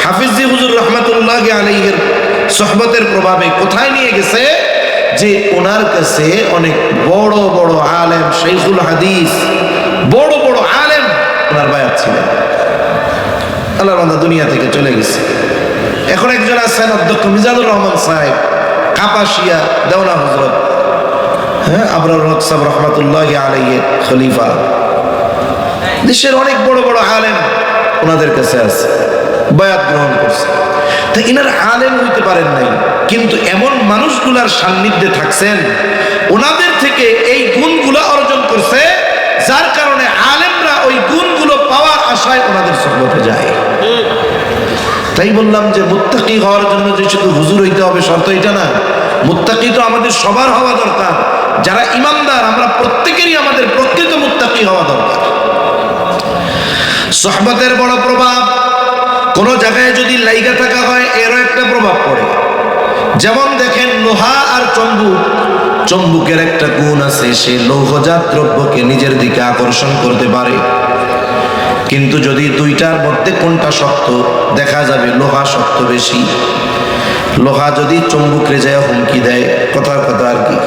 Speaker 1: হাফিজি হুজুর রহমাতুল্লাহ আলাইহির সোহবতের প্রভাবে কোথায় নিয়ে গেছে? যে ওনার কাছে অনেক বড় বড় আলেম, শাইখুল হাদিস, বড় বড় আলেম ওনার বায়াত ছিলেন। আল্লাহর বান্দা দুনিয়া থেকে চলে গেছে। এখন একজন আছেন অধ্যক্ষ মিজানুর রহমান সাহেব, কাপাসিয়া দেওনা হযরত, হ্যাঁ, আবরার হক সাহেব রহমাতুল্লাহ আলাইহি খলিফা। দেশের অনেক বড় বড় আলেম ওনাদের কাছে আছে, বায়াত গ্রহণ করছে। তা ইনারা আলেম হইতে পারেন নাই, কিন্তু এমন মানুষগুলার সান্নিধ্যে থাকছেন, ওনাদের থেকে এই গুণগুলো অর্জন করছে, যার কারণে আলেমরা ওই গুণগুলো পাওয়ার আশায় ওনাদের সোহবতে যায়। তাই বললাম যে মুত্তাকি হওয়ার জন্য যে শুধু হুজুর হইতে হবে শর্ত এটা না। মুত্তাকি তো আমাদের সবার হওয়া দরকার। যারা ইমানদার আমরা প্রত্যেকেরই আমাদের প্রকৃত মুত্তাকি হওয়া দরকার। সোহবতের বড় প্রভাব, কোন জায়গায় যদি লাইগা থাকা হয় এরও একটা প্রভাব পড়ে। যেমন দেখেন লোহা আর চুম্বক, চুম্বকের একটা গুণ আছে, সে লৌহজাত দ্রব্যকে নিজের দিকে আকর্ষণ করতে পারে। কিন্তু যদি দুইটার মধ্যে কোনটা শক্ত, দেখা যাবে লোহা শক্ত বেশি। লোহা যদি চুম্বকরে যায় হুমকি দেয়, কথার কথা আর কি,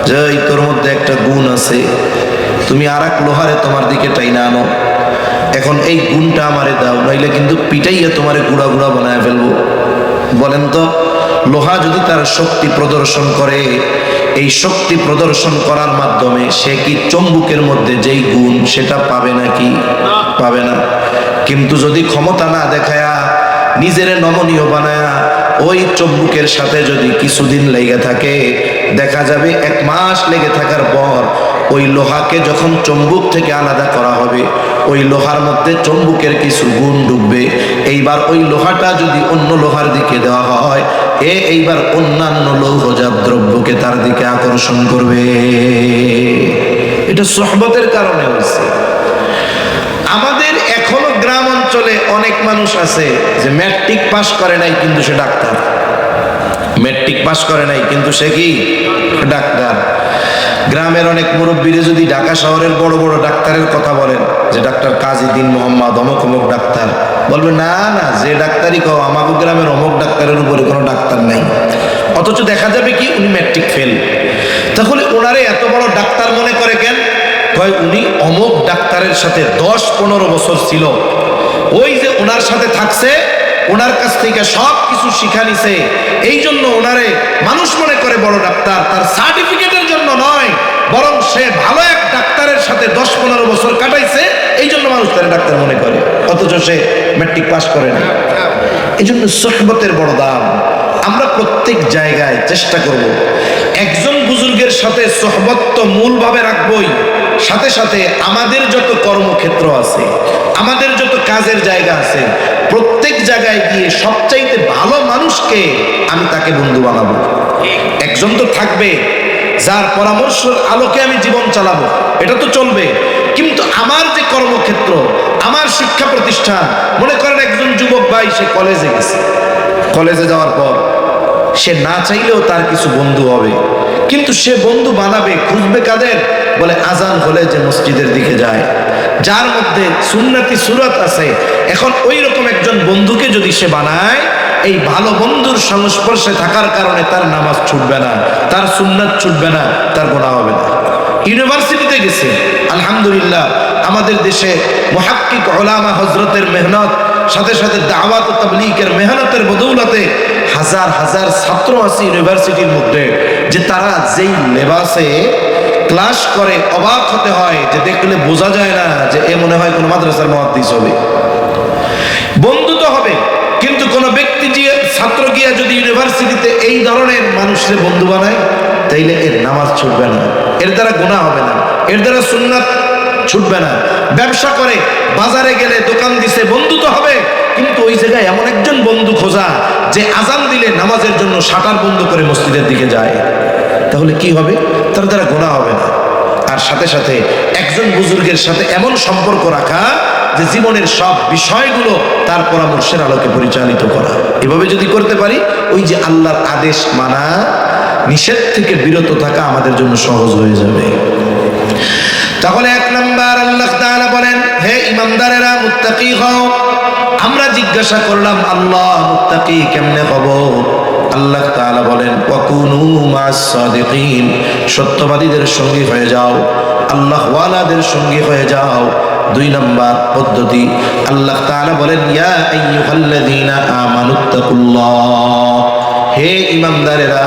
Speaker 1: যে তোর মধ্যে একটা গুণ আছে, তুমি আর এক লোহারে তোমার দিকে টাইনা আনো, এখন এই গুণটা আমারে দাও, নইলে কিন্তু পিটাইয়া তোমারে গুড়া গুড়া বানায় ফেলবো। বলেন তো, লোহা যদি তার শক্তি প্রদর্শন করে, এই শক্তি প্রদর্শন করার মাধ্যমে সে কি চুম্বকের মধ্যে যেই গুণ সেটা পাবে নাকি? পাবে না। কিন্তু যদি ক্ষমতা না দেখায়া নিজের নমনীয় বানায়া ওই চুম্বকের সাথে যদি কিছুদিন লেগে থাকে, দেখা যাবে 1 মাস লেগে থাকার পর ওই লোহাকে যখন চুম্বক থেকে আলাদা করা হবে, ওই লোহার মধ্যে চুম্বকের কিছু গুণ ঢুকবে। এইবার ওই লোহাটা যদি অন্য লোহার দিকে দেওয়া হয়, এইবার অন্যান্য লৌহজাত দ্রব্যকে তার দিকে আকর্ষণ করবে। এটা সোহবতের কারণে হয়েছে। আমাদের এখনো গ্রাম অঞ্চলে অনেক মানুষ আছে যে ম্যাট্রিক পাস করে নাই কিন্তু সে ডাক্তার, ম্যাট্রিক পাস করে নাই কিন্তু সে কি ডাক্তার। গ্রামের অনেক মুরব্বীরা যদি ঢাকা শহরের বড় বড় ডাক্তারের কথা বলেন, যে ডাক্তার কাজী দ্বীন মোহাম্মদ অমুক অমুক ডাক্তার, বলবে না না, যে ডাক্তারই কও, আমাকে গ্রামের অমুক ডাক্তারের উপরে কোনো ডাক্তার নাই। অথচ দেখা যাবে কি উনি ম্যাট্রিক ফেল। তাহলে ওনারে এত বড় ডাক্তার মনে করে কেন? কয় উনি অমুক ডাক্তারের সাথে 10-15 বছর ছিল, ওই যে ওনার সাথে থাকছে, ওনার কাছ থেকে সব কিছু শিখা নিছে, এই জন্য ওনারে মানুষ মনে করে বড় ডাক্তার, তার সার্টিফিকেটের জন্য নয়, বরং সে ভালো এক ডাক্তারের সাথে 10-15 বছর কাটাইছে, এই জন্য মানুষ তার ডাক্তার মনে করে, অথচ সে ম্যাট্রিক পাস করে না। এই জন্য সোহবতের বড় দাম। আমরা প্রত্যেক জায়গায় চেষ্টা করব একজন বুজুর্গের সাথে সোহবত তো মূলভাবে রাখবই, সাথে সাথে আমাদের যত কর্মক্ষেত্র আছে, আমাদের যত কাজের জায়গা আছে, প্রত্যেক জায়গায় গিয়ে সবচাইতে ভালো মানুষকে আমি তাকে বন্ধু বানাবো। একজন তো থাকবে যার পরামর্শের আলোকে আমি জীবন চালাবো, এটা তো চলবে, কিন্তু আমার যে কর্মক্ষেত্র, আমার শিক্ষা প্রতিষ্ঠান, মনে করেন একজন যুবক ভাই সে কলেজে গেছে, কলেজে যাওয়ার পর সে না চাইলেও তার কিছু বন্ধু হবে, কিন্তু সে বন্ধু বানাবে, খুঁজবে কাদের? বলে আজান হলে যে মসজিদের দিকে যায়, যার মধ্যে সুন্নতি সুরত আছে। এখন ওই রকম একজন বন্ধুকে যদি সে বানায়, এই ভালো বন্ধুর সংস্পর্শে থাকার কারণে তার নামাজ ছুটবে না, তার সুন্নাত ছুটবে না, তার গুনাহ হবে না। ইউনিভার্সিটিতে গেছে, আলহামদুলিল্লাহ আমাদের দেশে মুহাক্কিক উলামা হযরতের মেহনত, সাথে সাথে দাওয়াত ও তাবলীগের মেহনতের বদৌলতে হাজার হাজার ছাত্র আছে ইউনিভার্সিটির মধ্যে, যে তারা যেই লেবাসে ক্লাস করে অবাক হতে হয়, যে দেখলে বোঝা যায় না যে এ মনে হয় কোনো মাদ্রাসার মুহাদ্দিস হবে। বন্ধু তো হবে, কিন্তু কোন ব্যক্তি যে ছাত্র গিয়া যদি ইউনিভার্সিটিতে এই ধরনের মানুষের বন্ধু বানায়, তাইলে এর নামাজ ছুটবে না, এর দ্বারা গুনাহ হবে না, এর দ্বারা সুন্নাত ছুটবে না। ব্যবসা করে, বাজারে গেলে দোকান দিছে, বন্ধু তো হবে, কিন্তু ওই জায়গায় এমন একজন বন্ধু খোঁজা যে আজান দিলে নামাজের জন্য শাটার বন্ধ করে মসজিদের দিকে যায়, তাহলে কি হবে? তার দ্বারা গুনাহ হবে না। আর সাথে সাথে একজন বুজুর্গের সাথে এমন সম্পর্ক রাখা যে জীবনের সব বিষয়গুলো তার পরামর্শের আলোকে পরিচালিত করা। এভাবে যদি করতে পারি, ওই যে আল্লাহর আদেশ মানা, নিষেধ থেকে বিরত থাকা আমাদের জন্য সহজ হয়ে যাবে। তাহলে 1 নাম্বার আল্লাহ তাআলা বলেন, হে ঈমানদারেরা মুত্তাকি হও। আমরা জিজ্ঞাসা করলাম, আল্লাহ মুত্তাকি কেমনে হব? আল্লাহ তাআলা বলেন, ওয়াকুনু মাস সাদিকিন, সত্যবাদীদের সঙ্গী হয়ে যাও, আল্লাহ ওয়ালাদের সঙ্গী হয়ে যাও। 2 নাম্বার পদ্ধতি, আল্লাহ তাআলা বলেন, ইয়া আইয়ুহাল্লাযীনা আমানুত্তাকুল্লাহ, হে ঈমানদারেরা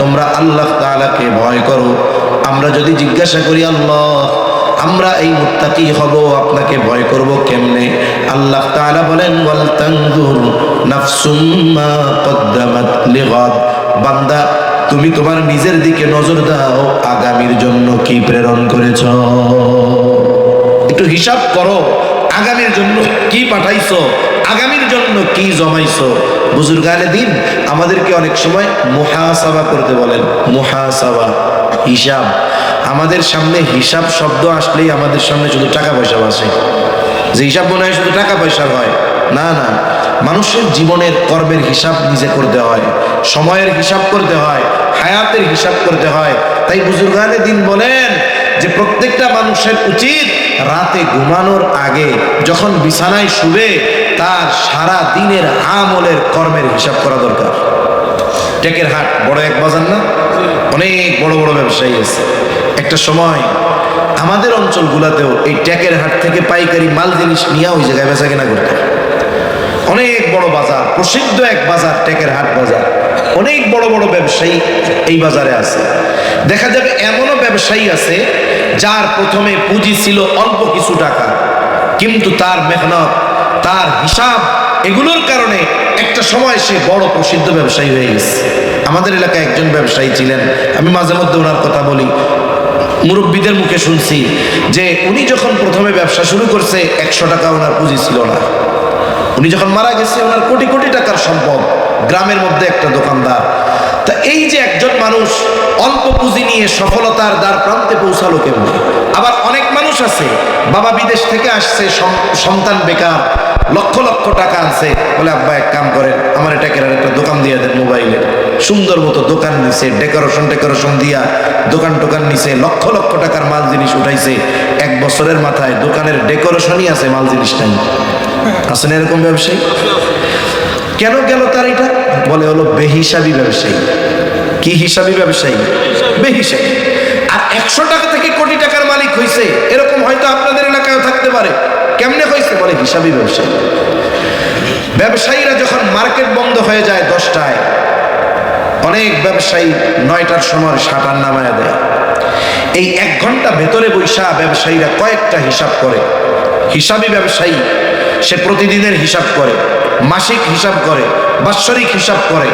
Speaker 1: তোমরা আল্লাহ তাআলাকে ভয় করো। আমরা যদি জিজ্ঞাসা করি, আল্লাহ আমরা এই মুত্তাকি হব, আপনাকে ভয় করব কেমনে? আল্লাহ তাআলা বলেন, ওয়াল তানজুর নাফসুম মা কদ্দামাত লিগাদ, বান্দা তুমি তোমার নিজের দিকে নজর দাও, আগামীর জন্য কি প্রেরণ করেছো, একটু হিসাব করো, আগামীর জন্য কি পাঠাইছো, আগামীর জন্য কি জমাইছো। বুজুর্গানে দিন আমাদেরকে অনেক সময় মুহাসাবা করতে বলেন, মুহাসাবা, হিসাব। আমাদের সামনে হিসাব শব্দ আসলেই আমাদের সামনে শুধু টাকা পয়সা আসে, যে হিসাব মনে হয় শুধু টাকা পয়সা হয়, না না, মানুষের জীবনের কর্মের হিসাব নিজে করতে হয়, সময়ের হিসাব করতে হয়, হায়াতের হিসাব করতে হয়। তাই বুজুর্গানে দিন বলেন যে প্রত্যেকটা মানুষের উচিত রাতে ঘুমানোর আগে যখন বিছানায় শুবে, তার সারা দিনের আমলের কর্মের হিসাব করা দরকার। টেকের হাট বড় এক বাজার না, অনেক বড় বড় ব্যবসায়ী আছে। একটা সময় আমাদের অঞ্চলগুলোতেও এই টেকের হাট থেকে পাইকারি মাল জিনিস নিয়ে ওই জায়গায় বেচা কেনা করতে, অনেক বড় বাজার, প্রসিদ্ধ এক বাজার টেকের হাট বাজার, অনেক বড় বড় ব্যবসায়ী এই বাজারে আছে। দেখা যাবে এমনও ব্যবসায়ী আছে যার প্রথমে পুঁজি ছিল অল্প কিছু টাকা, কিন্তু তার মেহনত, তার হিসাব, এগুলোর কারণে একটা সময় সে বড় প্রসিদ্ধ ব্যবসায়ী হয়ে গেছে। আমাদের এলাকায় একজন ব্যবসায়ী ছিলেন, আমি মাঝে মধ্যে ওনার কথা বলি, মুরব্বীদের মুখে শুনছি যে উনি যখন প্রথমে ব্যবসা শুরু করছে 100 টাকা ওনার পুঁজি ছিল না। উনি যখন মারা গেছে ওনার কোটি কোটি টাকার সম্পদ, গ্রামের মধ্যে একটা দোকানদার। তা এই যে একজন মানুষ অল্প পুঁজি নিয়ে সফলতার দ্বার প্রান্তে পৌঁছালো কেমন? আবার অনেক মানুষ আছে, বাবা বিদেশ থেকে আসছে, সন্তান বেকার, লক্ষ লক্ষ টাকা আছে, বলে আব্বা এক কাম করেন, আমার এটাকে একটা দোকান দিয়ে দেন মোবাইলে। সুন্দর মতো দোকান নিছে, ডেকোরেশন দিয়া দোকান নিছে, লক্ষ লক্ষ টাকার মাল জিনিস উঠাইছে। 1 বছরের মাথায় দোকানের ডেকোরেশনই আছে, মাল জিনিস নাই। আছেন এরকম ব্যবসায়ী? কেন গেল তার এটা? বলে হলো বেহিসাবি ব্যবসায়ী। কি হিসাবি ব্যবসায়ী? বেহিসাবি। আর 100 টাকা থেকে কোটি টাকার মালিক হইছে, হিসাবি ব্যবসায়ী। ব্যবসায়ীরা যখন মার্কেট বন্ধ হয়ে যায় 10টায়, অনেক ব্যবসায়ী 9টার সময় শাটার নামায় দেয়। এই 1 ঘন্টা ভেতরে বৈশা ব্যবসায়ীরা কয়েকটা হিসাব করে। হিসাবি ব্যবসায়ী সে প্রতিদিনের হিসাব করে, মাসিক হিসাব করে, বাৎসরিক হিসাব করে।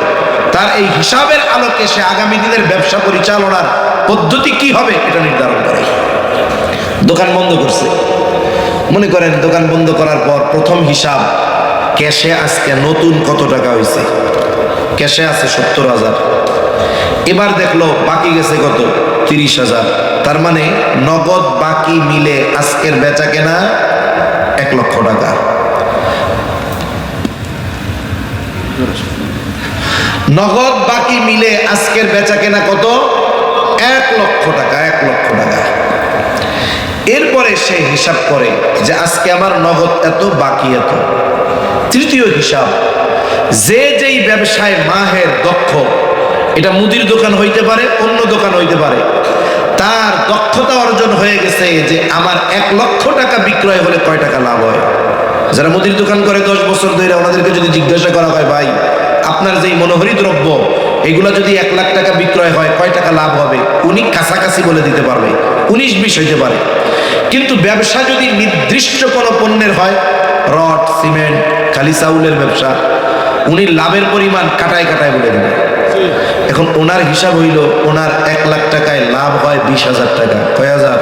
Speaker 1: তার এই হিসাবের আলোকে সে আগামী দিনের ব্যবসা পরিচালনার পদ্ধতি কি হবে এটা নির্ধারণ করে। দোকান বন্ধ করছে, মনে করেন দোকান বন্ধ করার পর প্রথম হিসাব ক্যাশে আজকে নতুন কত টাকা হয়েছে, ক্যাশে আছে 70,000। এবার দেখলো বাকি গেছে কত, 30,000। তার মানে নগদ বাকি মিলে আজকের বেচা কেনা 1 লক্ষ টাকা। নগদ বাকি মিলে আজকের বেচা কেনা কত, 1 লক্ষ টাকা। 1 লক্ষ টাকা। এরপরে সে হিসাব করে যে আজকে আমার নগদ এত, বাকি এত। তৃতীয় হিসাব, যে যেই ব্যবসায় মাহের দক্ষ, এটা মুদির দোকান হইতে পারে, অন্য দোকান হইতে পারে, তার দক্ষতা অর্জন হয়ে গেছে যে আমার 1 লক্ষ টাকা বিক্রয় হলে কয় টাকা লাভ হয়। যারা মুদির দোকান করে 10 বছর ধরে, ওনাদেরকে যদি জিজ্ঞাসা করা হয়, ভাই আপনার যেই মনোহরি দ্রব্য এগুলো যদি 1 লাখ টাকা বিক্রয় হয় কয় টাকা লাভ হবে, উনি কাছাকাছি বলে দিতে পারবে, 19-20 হইতে পারে। কিন্তু ব্যবসা যদি নির্দিষ্ট কোনো পণ্যের হয়, রড, সিমেন্ট, খালি চাউলের ব্যবসা, উনি লাভের পরিমাণ কাটায় কাটায় বলে দেবে। এখন ওনার হিসাব হইল ওনার 1 লাখ টাকায় লাভ হয় 20,000 টাকা। কয় হাজার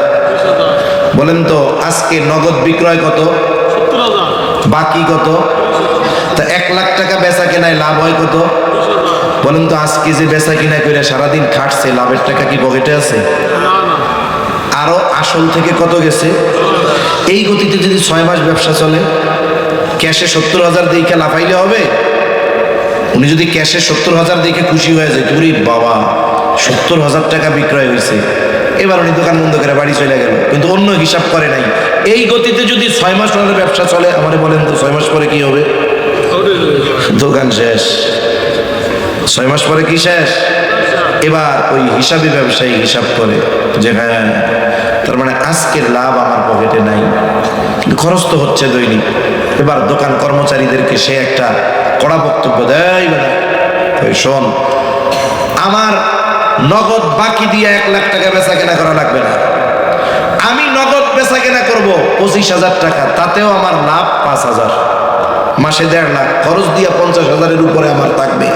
Speaker 1: বলেন তো? আজকে নগদ বিক্রয় কত,
Speaker 2: 70,000,
Speaker 1: বাকি কত? তা 1 লাখ টাকা বেচা কেনায় লাভ হয় কত বলেন তো? আজকে যে বেচা কিনা করে সারাদিন খাটছে, লাভের টাকা কি পকেটে আছে? আরো আসল থেকে কত গেছে? এই গতিতে যদি 6 মাস ব্যবসা চলে, ক্যাশে 70,000 দেখে লাফাইলে হবে? উনি যদি ক্যাশে 70,000 দেখে খুশি হয়ে যায়, তুই বাবা 70,000 টাকা বিক্রয় হয়েছে, এবার উনি দোকান বন্ধ করে বাড়ি চলে গেল, কিন্তু অন্য হিসাব করে নাই। এই গতিতে যদি 6 মাস পরে ব্যবসা চলে, আমারে বলেন তো 6 মাস পরে কি হবে? দোকান শেষ। 6 মাস পরে কি শেষ? এবার ওই হিসাবি ব্যবসায়ী হিসাব করে যে হ্যাঁ, তার মানে আজকের লাভ আমার পকেটে নাই, খরচ তো হচ্ছে দৈনিক। এবার দোকান কর্মচারীদেরকে সে একটা কড়া বক্তব্য দেয়, শোন, আমার নগদ বাকি দিয়ে 1 লাখ টাকা বেচা কেনা করা লাগবে না, আমি নগদ বেচা কেনা করবো 25,000 টাকা, তাতেও আমার লাভ 5,000, মাসে 1.5 লাখ, খরচ দিয়ে 50,000-এর উপরে আমার থাকবে।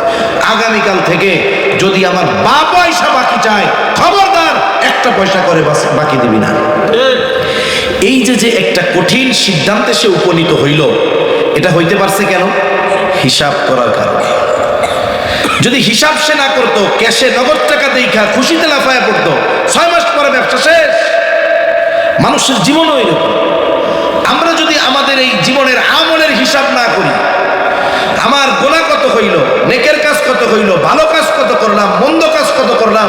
Speaker 1: আগামীকাল থেকে যদি আমার পয়সা বাকি চায়, খবরদার 1টা পয়সা করে বাকি দিবি না। এই যে একটা কঠিন সিদ্ধান্তে সে উপনীত হইল, এটা হইতে পারছে কেন? হিসাব করার কারণে। যদি হিসাব সে না করতো, ক্যাশে নগদ টাকা দেখা খুশিতে লাফায়া পড়তো, 6 মাস পরে ব্যবসা শেষ। মানুষের জীবনও এরকম। আমরা যদি আমাদের এই জীবনের আমলের হিসাব না করি, আমার গোনা কত হইল, নেকের কাজ কত হইল, ভালো কাজ কত করলাম, মন্দ কাজ কত করলাম,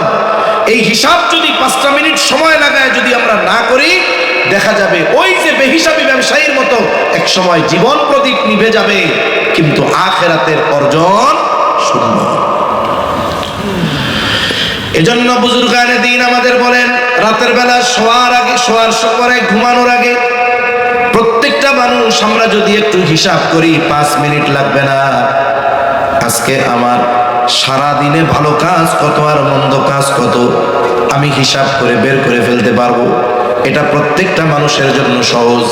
Speaker 1: এই হিসাব যদি 5টা মিনিট সময় লাগায় যদি আমরা না করি, দেখা যাবে ওই যে বেহিসাবি ব্যবসায়ীর মতো এক সময় জীবন প্রদীপ নিভে যাবে, কিন্তু আখিরাতের অর্জন শূন্য। এজন্য বুজুর্গানে দ্বীন আমাদের বলেন, রাতের বেলা শোয়ার আগে, শোয়ার পরে, ঘুমানোর আগে প্রত্যেকটা মানুষ আমরা যদি একটু হিসাব করি, 5 মিনিট লাগবে না, আজকে আমার সারা দিনে ভালো কাজ কত আর মন্দ কাজ কত আমি হিসাব করে বের করে ফেলতে পারবো। এটা প্রত্যেকটা মানুষের জন্য সহজ।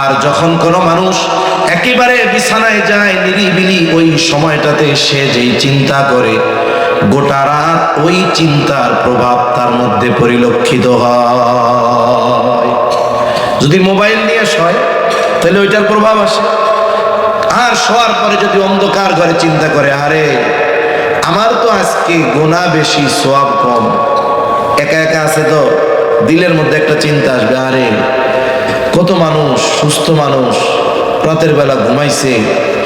Speaker 1: আর যখন কোনো মানুষ একেবারে বিছানায় যায় নিরিবিলি, ওই সময়টাতে সে যেই চিন্তা করে, গোটা রাত ওই চিন্তার প্রভাব তার মধ্যে পরিলক্ষিত হয়। যদি মোবাইল নিয়ে শোয় তাহলে ওইটার প্রভাব আসে। আর শোয়ার পরে যদি অন্ধকার ঘরে চিন্তা করে, আরে আমার তো আজকে গুনাহ বেশি, সওয়াব কম, একা একা আছে তো দিলের মধ্যে একটা চিন্তা আসবে, আরে কত মানুষ, সুস্থ মানুষ রাতের বেলা ঘুমাইছে,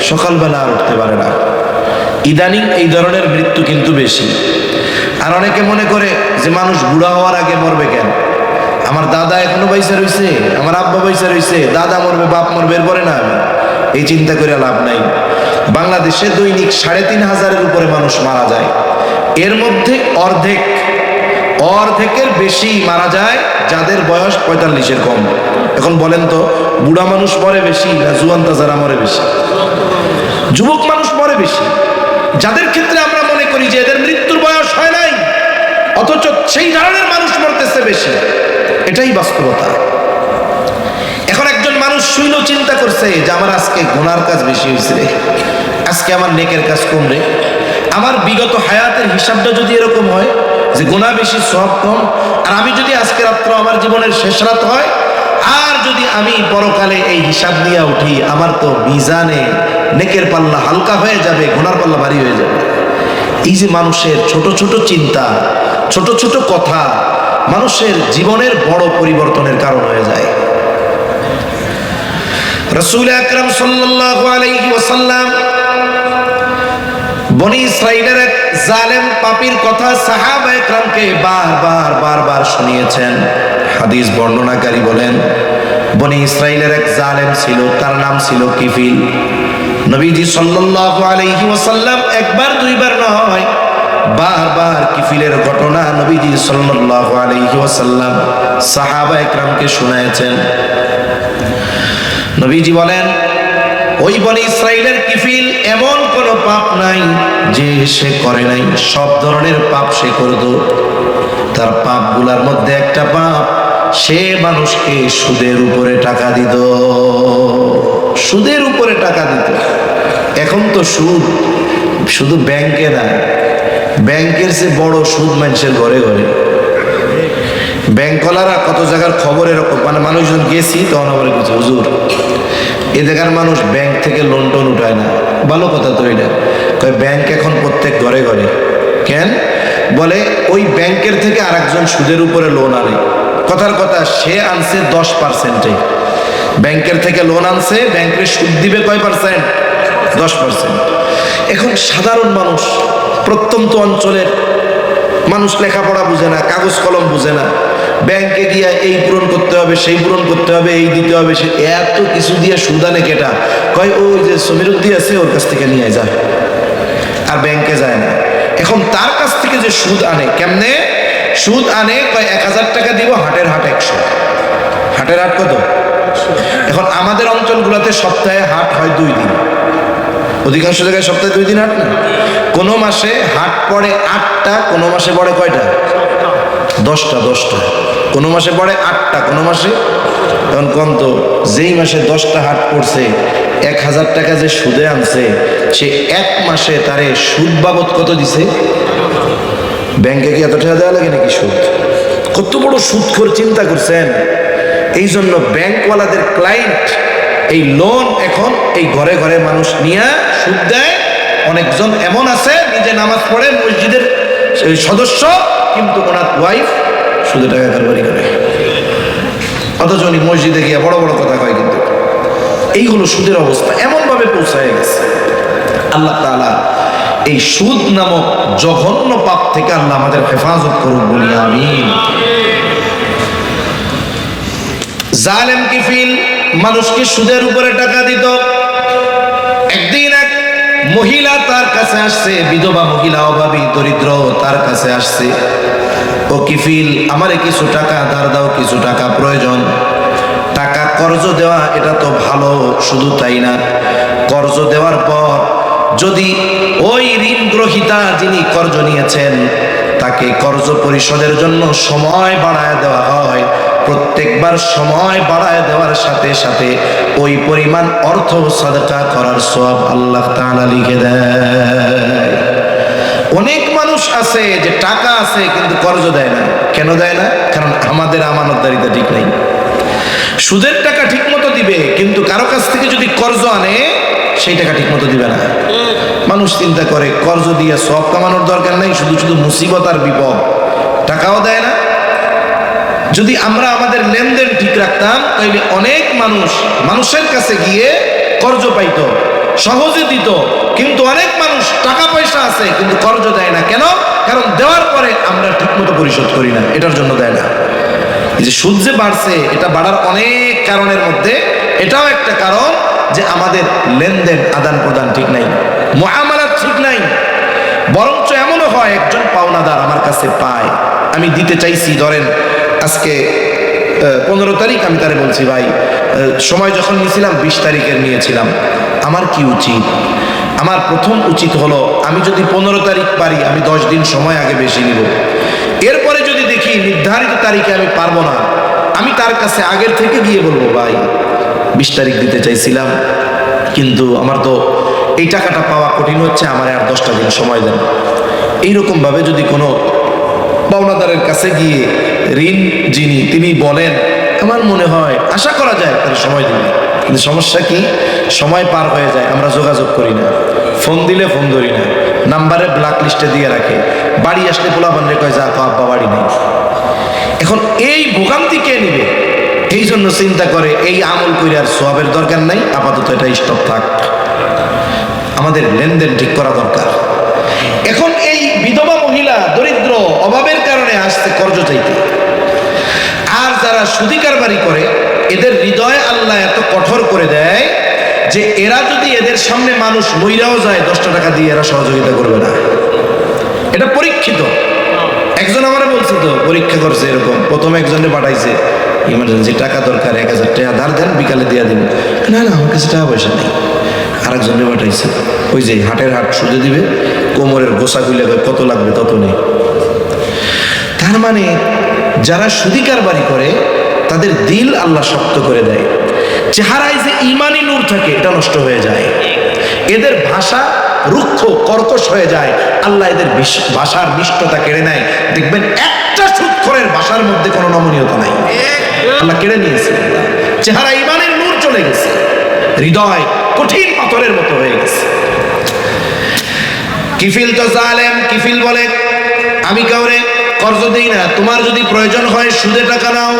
Speaker 1: সকালবেলা আর উঠতে পারে না। ইদানিং এই ধরনের মৃত্যু কিন্তু বেশি। আর অনেকে মনে করে যে মানুষ বুড়া হওয়ার আগে মরবে কেন, আমার দাদা এখনো বাইসা রইছে, আমার আব্বা বাইসা রইছে, দাদা মরবে, বাপ মরবে, এরপরে না আমি, এই চিন্তা করে লাভ নাই। বাংলাদেশে দৈনিক 3,500-এর উপরে মানুষ মারা যায়। এর মধ্যে অর্ধেকের বেশি মারা যায় যাদের বয়স 45-এর কম। এখন বলেন তো, বুড়া মানুষ মরে বেশি না জুয়ান তাজারা মরে বেশি? যুবক মানুষ মরে বেশি। যাদের ক্ষেত্রে আমরা মনে করি যে এদের মৃত্যুর বয়স হয় নাই, অথচ সেই ধরনের মানুষ মরতেছে বেশি। এটাই বাস্তবতা। এখন একজন মানুষ শুইল চিন্তা করছে যে আমার আজকে গুনার কাজ বেশি হয়েছে রে, আজকে আমার নেকের কাজ কম রে। আমার বিগত হায়াতের হিসাবটা যদি এরকম হয় যে গুনাহ বেশি সওয়াব কম, আর আমি যদি আজকে রাত্র আমার জীবনের শেষ রাত হয়, আর যদি আমি পরকালে এই হিসাব নিয়ে উঠি, আমার তো মিজানে নেকের পাল্লা হালকা হয়ে যাবে, গুনার পাল্লা ভারী হয়ে যাবে। এই যে মানুষের ছোট ছোট চিন্তা, ছোট ছোট কথা মানুষের জীবনের বড় পরিবর্তনের কারণ হয়ে যায়। রাসূল আকরাম সাল্লাল্লাহু আলাইহি ওয়াসাল্লাম বনি ইসরাইলের এক জালেম পাপীর কথা সাহাবায়ে কেরামকে বারবার শুনিয়েছেন। হাদিস বর্ণনাকারী বলেন, বনি ইসরাইলের এক জালেম ছিল, তার নাম ছিল কিফিল। নবীজি সাল্লাল্লাহু আলাইহি ওয়াসাল্লাম একবার দুইবার নয়, বারবার কিফিলের ঘটনা নবীজি সাল্লাল্লাহু আলাইহি ওয়াসাল্লাম সাহাবায়ে কেরামকে শুনায়েছেন। নবীজি বলেন, ওই বনি ইসরাইলের কিফিল এমন কোন পাপ নাই যে সে করে নাই, সব ধরনের পাপ সে করত। তার পাপগুলার মধ্যে একটা পাপ, সে মানুষকে সুদের উপরে টাকা দিত। সুদের উপরে টাকা দিত। এখন তো সুদ শুধু ব্যাংকে না, ব্যাংকের চেয়ে বড় সুদ মানুষের ঘরে ঘরে। ব্যাংকওয়ালারা কত জায়গার খবর এরকম, মানে মানুষজন গেছি তখন আমার কিছু হুজুর এ জায়গার মানুষ ব্যাংক থেকে লোন টোন উঠায় না। ভালো কথা তো এটা, ব্যাংক এখন প্রত্যেক ঘরে ঘরে। কেন বলে, ওই ব্যাংকের থেকে আরেকজন সুদের উপরে লোন আনে। কথার কথা, সে আনছে 10%, ব্যাংকের থেকে লোন আনছে, ব্যাংকের সুদ দিবে কয় পার্সেন্ট? 10%। এখন সাধারণ মানুষ, প্রত্যন্ত অঞ্চলের মানুষ লেখাপড়া বুঝে না, কাগজ কলম বুঝে না, ব্যাংকে গিয়া এই পূরণ করতে হবে, সেই পূরণ করতে হবে, এই দিতে হবে, সে এত কিছু দিয়ে সুদ আনে। কেটা কয়, ওই যে সমীরুদ্দি আছে ওর কাছ থেকে নিয়ে যায়, আর ব্যাংকে যায় না। এখন তার কাছ থেকে যে সুদ আনে, কেমনে সুদ আনে? কয় 1000 টাকা দিব, হাটের হাট 100। হাটের হাট কত? এখন আমাদের অঞ্চলগুলোতে সপ্তাহে হাট হয় 2 দিন, অধিকাংশ জায়গায় সপ্তাহে 2 দিন হাট না। কোনো মাসে হাট পড়ে 8টা, কোনো মাসে পড়ে কয়টা? 10টা। কোনো মাসে পড়ে 8টা, কোনো মাসে। এখন কম তো, যেই মাসে 10টা হাট পড়ছে, 1000 টাকা যে সুদে আনছে, সে এক মাসে তারে সুদ বাবদ কত দিছে? ব্যাংকে কি এত টাকা দেওয়া লাগে নাকি সুদ? কত বড় সুদখোর, চিন্তা করছেন? এই জন্য ব্যাংকওয়ালাদের ক্লায়েন্ট এই লোন এখন এই ঘরে ঘরে মানুষ নিয়ে সুদ দেয়। অনেকজন এমন আছে নিজে নামাজ পড়ে, মসজিদের সদস্য, কিন্তু ওনার ওয়াইফ সুদে টাকা কারবারি করে, অথচ উনি মসজিদে গিয়ে বড় বড় কথা কয়। কিন্তু এই হলো সুদের অবস্থা, এমন ভাবে পৌঁছায় গেছে। আল্লাহ তাআলা এই সুদ নামক জঘন্য পাপ থেকে আল্লাহ আমাদের হেফাজত করুন, বলি আমিন। জালেম কিফিল মানুষকে সুদের উপরে টাকা দিত। একদিন এক মহিলা তার কাছে আসছে, বিধবা মহিলা, অভাবী দরিদ্র, তার কাছে আসছে, ও কিফিল, আমারে কিছু টাকা ধার দাও, কিছু টাকা প্রয়োজন। টাকা কর্জ দেওয়া এটা তো ভালো, শুধু তাই না, কর্জ দেওয়ার পর যদি ওই ঋণ গ্রহীতা যিনি কর্জ নিয়েছেন তাকে কর্জ পরিশোধের জন্য সময় বাড়ায় দেওয়া হয়, প্রত্যেকবার সময় বাড়ায় দেওয়ার সাথে সাথে ওই পরিমাণ অর্থ সাদকা করার সওয়াব আল্লাহ তাআলা লিখে দেয়। অনেক মানুষ আছে যে টাকা আছে কিন্তু কর্জ দেয় না। কেন দেয় না? কারণ আমাদের আমানতদারিতা ঠিক নাই। সুদের টাকা ঠিক মতো দিবে, কিন্তু কারো কাছ থেকে যদি কর্জ আনে সেই টাকা ঠিক মতো দিবে না। মানুষ চিন্তা করে কর্জ দিয়ে সব কামানোর দরকার নাই, শুধু শুধু মুসিবত আর বিপদ, টাকাও দেয় না। যদি আমরা আমাদের লেনদেন ঠিক রাখতাম, তাহলে অনেক মানুষের কাছে গিয়ে কর্জ পাইত, সহজে দিত। কিন্তু অনেক মানুষ টাকা পয়সা আছে কিন্তু কর্জ দেয় না। কেন? কারণ দেওয়ার পরে আমরা ঠিক মতো পরিশোধ করি না, এটার জন্য দেয় না। এই যে সুদ যে বাড়ছে, এটা বাড়ার অনেক কারণের মধ্যে এটাও একটা কারণ যে আমাদের লেনদেন আদান প্রদান ঠিক নাই, মুআমালাত ঠিক নাই। বরঞ্চ এমনও হয় একজন পাওনাদার আমার কাছে পায়, আমি দিতে চাইছি, ধরেন আজকে 15 তারিখ আমি তারে বলছি, ভাই সময় যখন নিয়েছিলাম 20 তারিখের নিয়েছিলাম, আমার কি উচিত? আমার প্রথম উচিত হলো আমি যদি 15 তারিখ পারি আমি 10 দিন সময় আগে বেশি নিব। এরপরে যদি দেখি নির্ধারিত তারিখে আমি পারবো না, আমি তার কাছে আগের থেকে গিয়ে বলবো, ভাই 20 তারিখ দিতে চাইছিলাম, কিন্তু আমার তো এই টাকাটা পাওয়া কঠিন হচ্ছে, আমার আর 10টা দিন সময় দেন। এইরকম ভাবে যদি কোনো পাওনাদারের কাছে গিয়ে ঋণ যিনি তিনি বলেন, আমার মনে হয় আশা করা যায় তার সময় দিবে। কিন্তু সমস্যা কি, সময় পার হয়ে যায়, আমরা যোগাযোগ করি না, ফোন দিলে ফোন ধরি না, নাম্বারে ব্ল্যাক লিস্টে দিয়ে রাখে, বাড়ি আসলে পোলাপান রে কয় যা তো আব্বা বাড়ি নেই। এখন এই ভোগান্তি কে নিবে? এই জন্য চিন্তা করে এই আমল করে আর সওয়াবের দরকার নাই, আপাতত এটা স্টপ থাক, আমাদের লেনদেন ঠিক করা দরকার। এখন এই বিধবা মহিলা দরিদ্র অভাবের কারণে আসতে কর্জ চাইতে, আর যারা সুদী কারবারি করে এদের হৃদয় আল্লাহ এত কঠোর করে দেয় যে এরা যদি এদের সামনে মানুষ মইরাও যায় 10টা টাকা দিয়ে এরা সহযোগিতা করবে না। এটা পরীক্ষিত। একজন আমারে বলছে তো, পরীক্ষা করছে এরকম, প্রথম একজনে পাঠাইছে ইমার্জেন্সি টাকা দরকার, 1000 টাকা ধার দেন, বিকালে দিয়ে দিন। না না, আমার কাছে টাকা পয়সা নেই। আরেকজনে পাঠাইছে, ওই যে হাটের হাট সুদে দিবে, কোমরের গোসা খুলে কত লাগবে তত নেই। তার মানে যারা সুদী কারবারি করে তাদের দিল আল্লাহ শক্ত করে দেয়, চেহারায় যে ইমানি নূর থাকে এটা নষ্ট হয়ে যায়, এদের ভাষা রুক্ষ কর্কশ হয়ে যায়, আল্লাহ এদের ভাষার মিষ্টতা কেড়ে নেয়। দেখবেন একটা সুদখোরের ভাষার মধ্যে কোনো নমনীয়তা নাই, আল্লাহ কেড়ে নিয়েছে, চেহারা ইমানের নূর চলে গেছে, হৃদয় কঠিন পাথরের মতো হয়ে গেছে। কিফিল তো জালেম, কিফিল বলে আমি কাউরে কর্জ দেই না, তোমার যদি প্রয়োজন হয় সুদে টাকা নাও।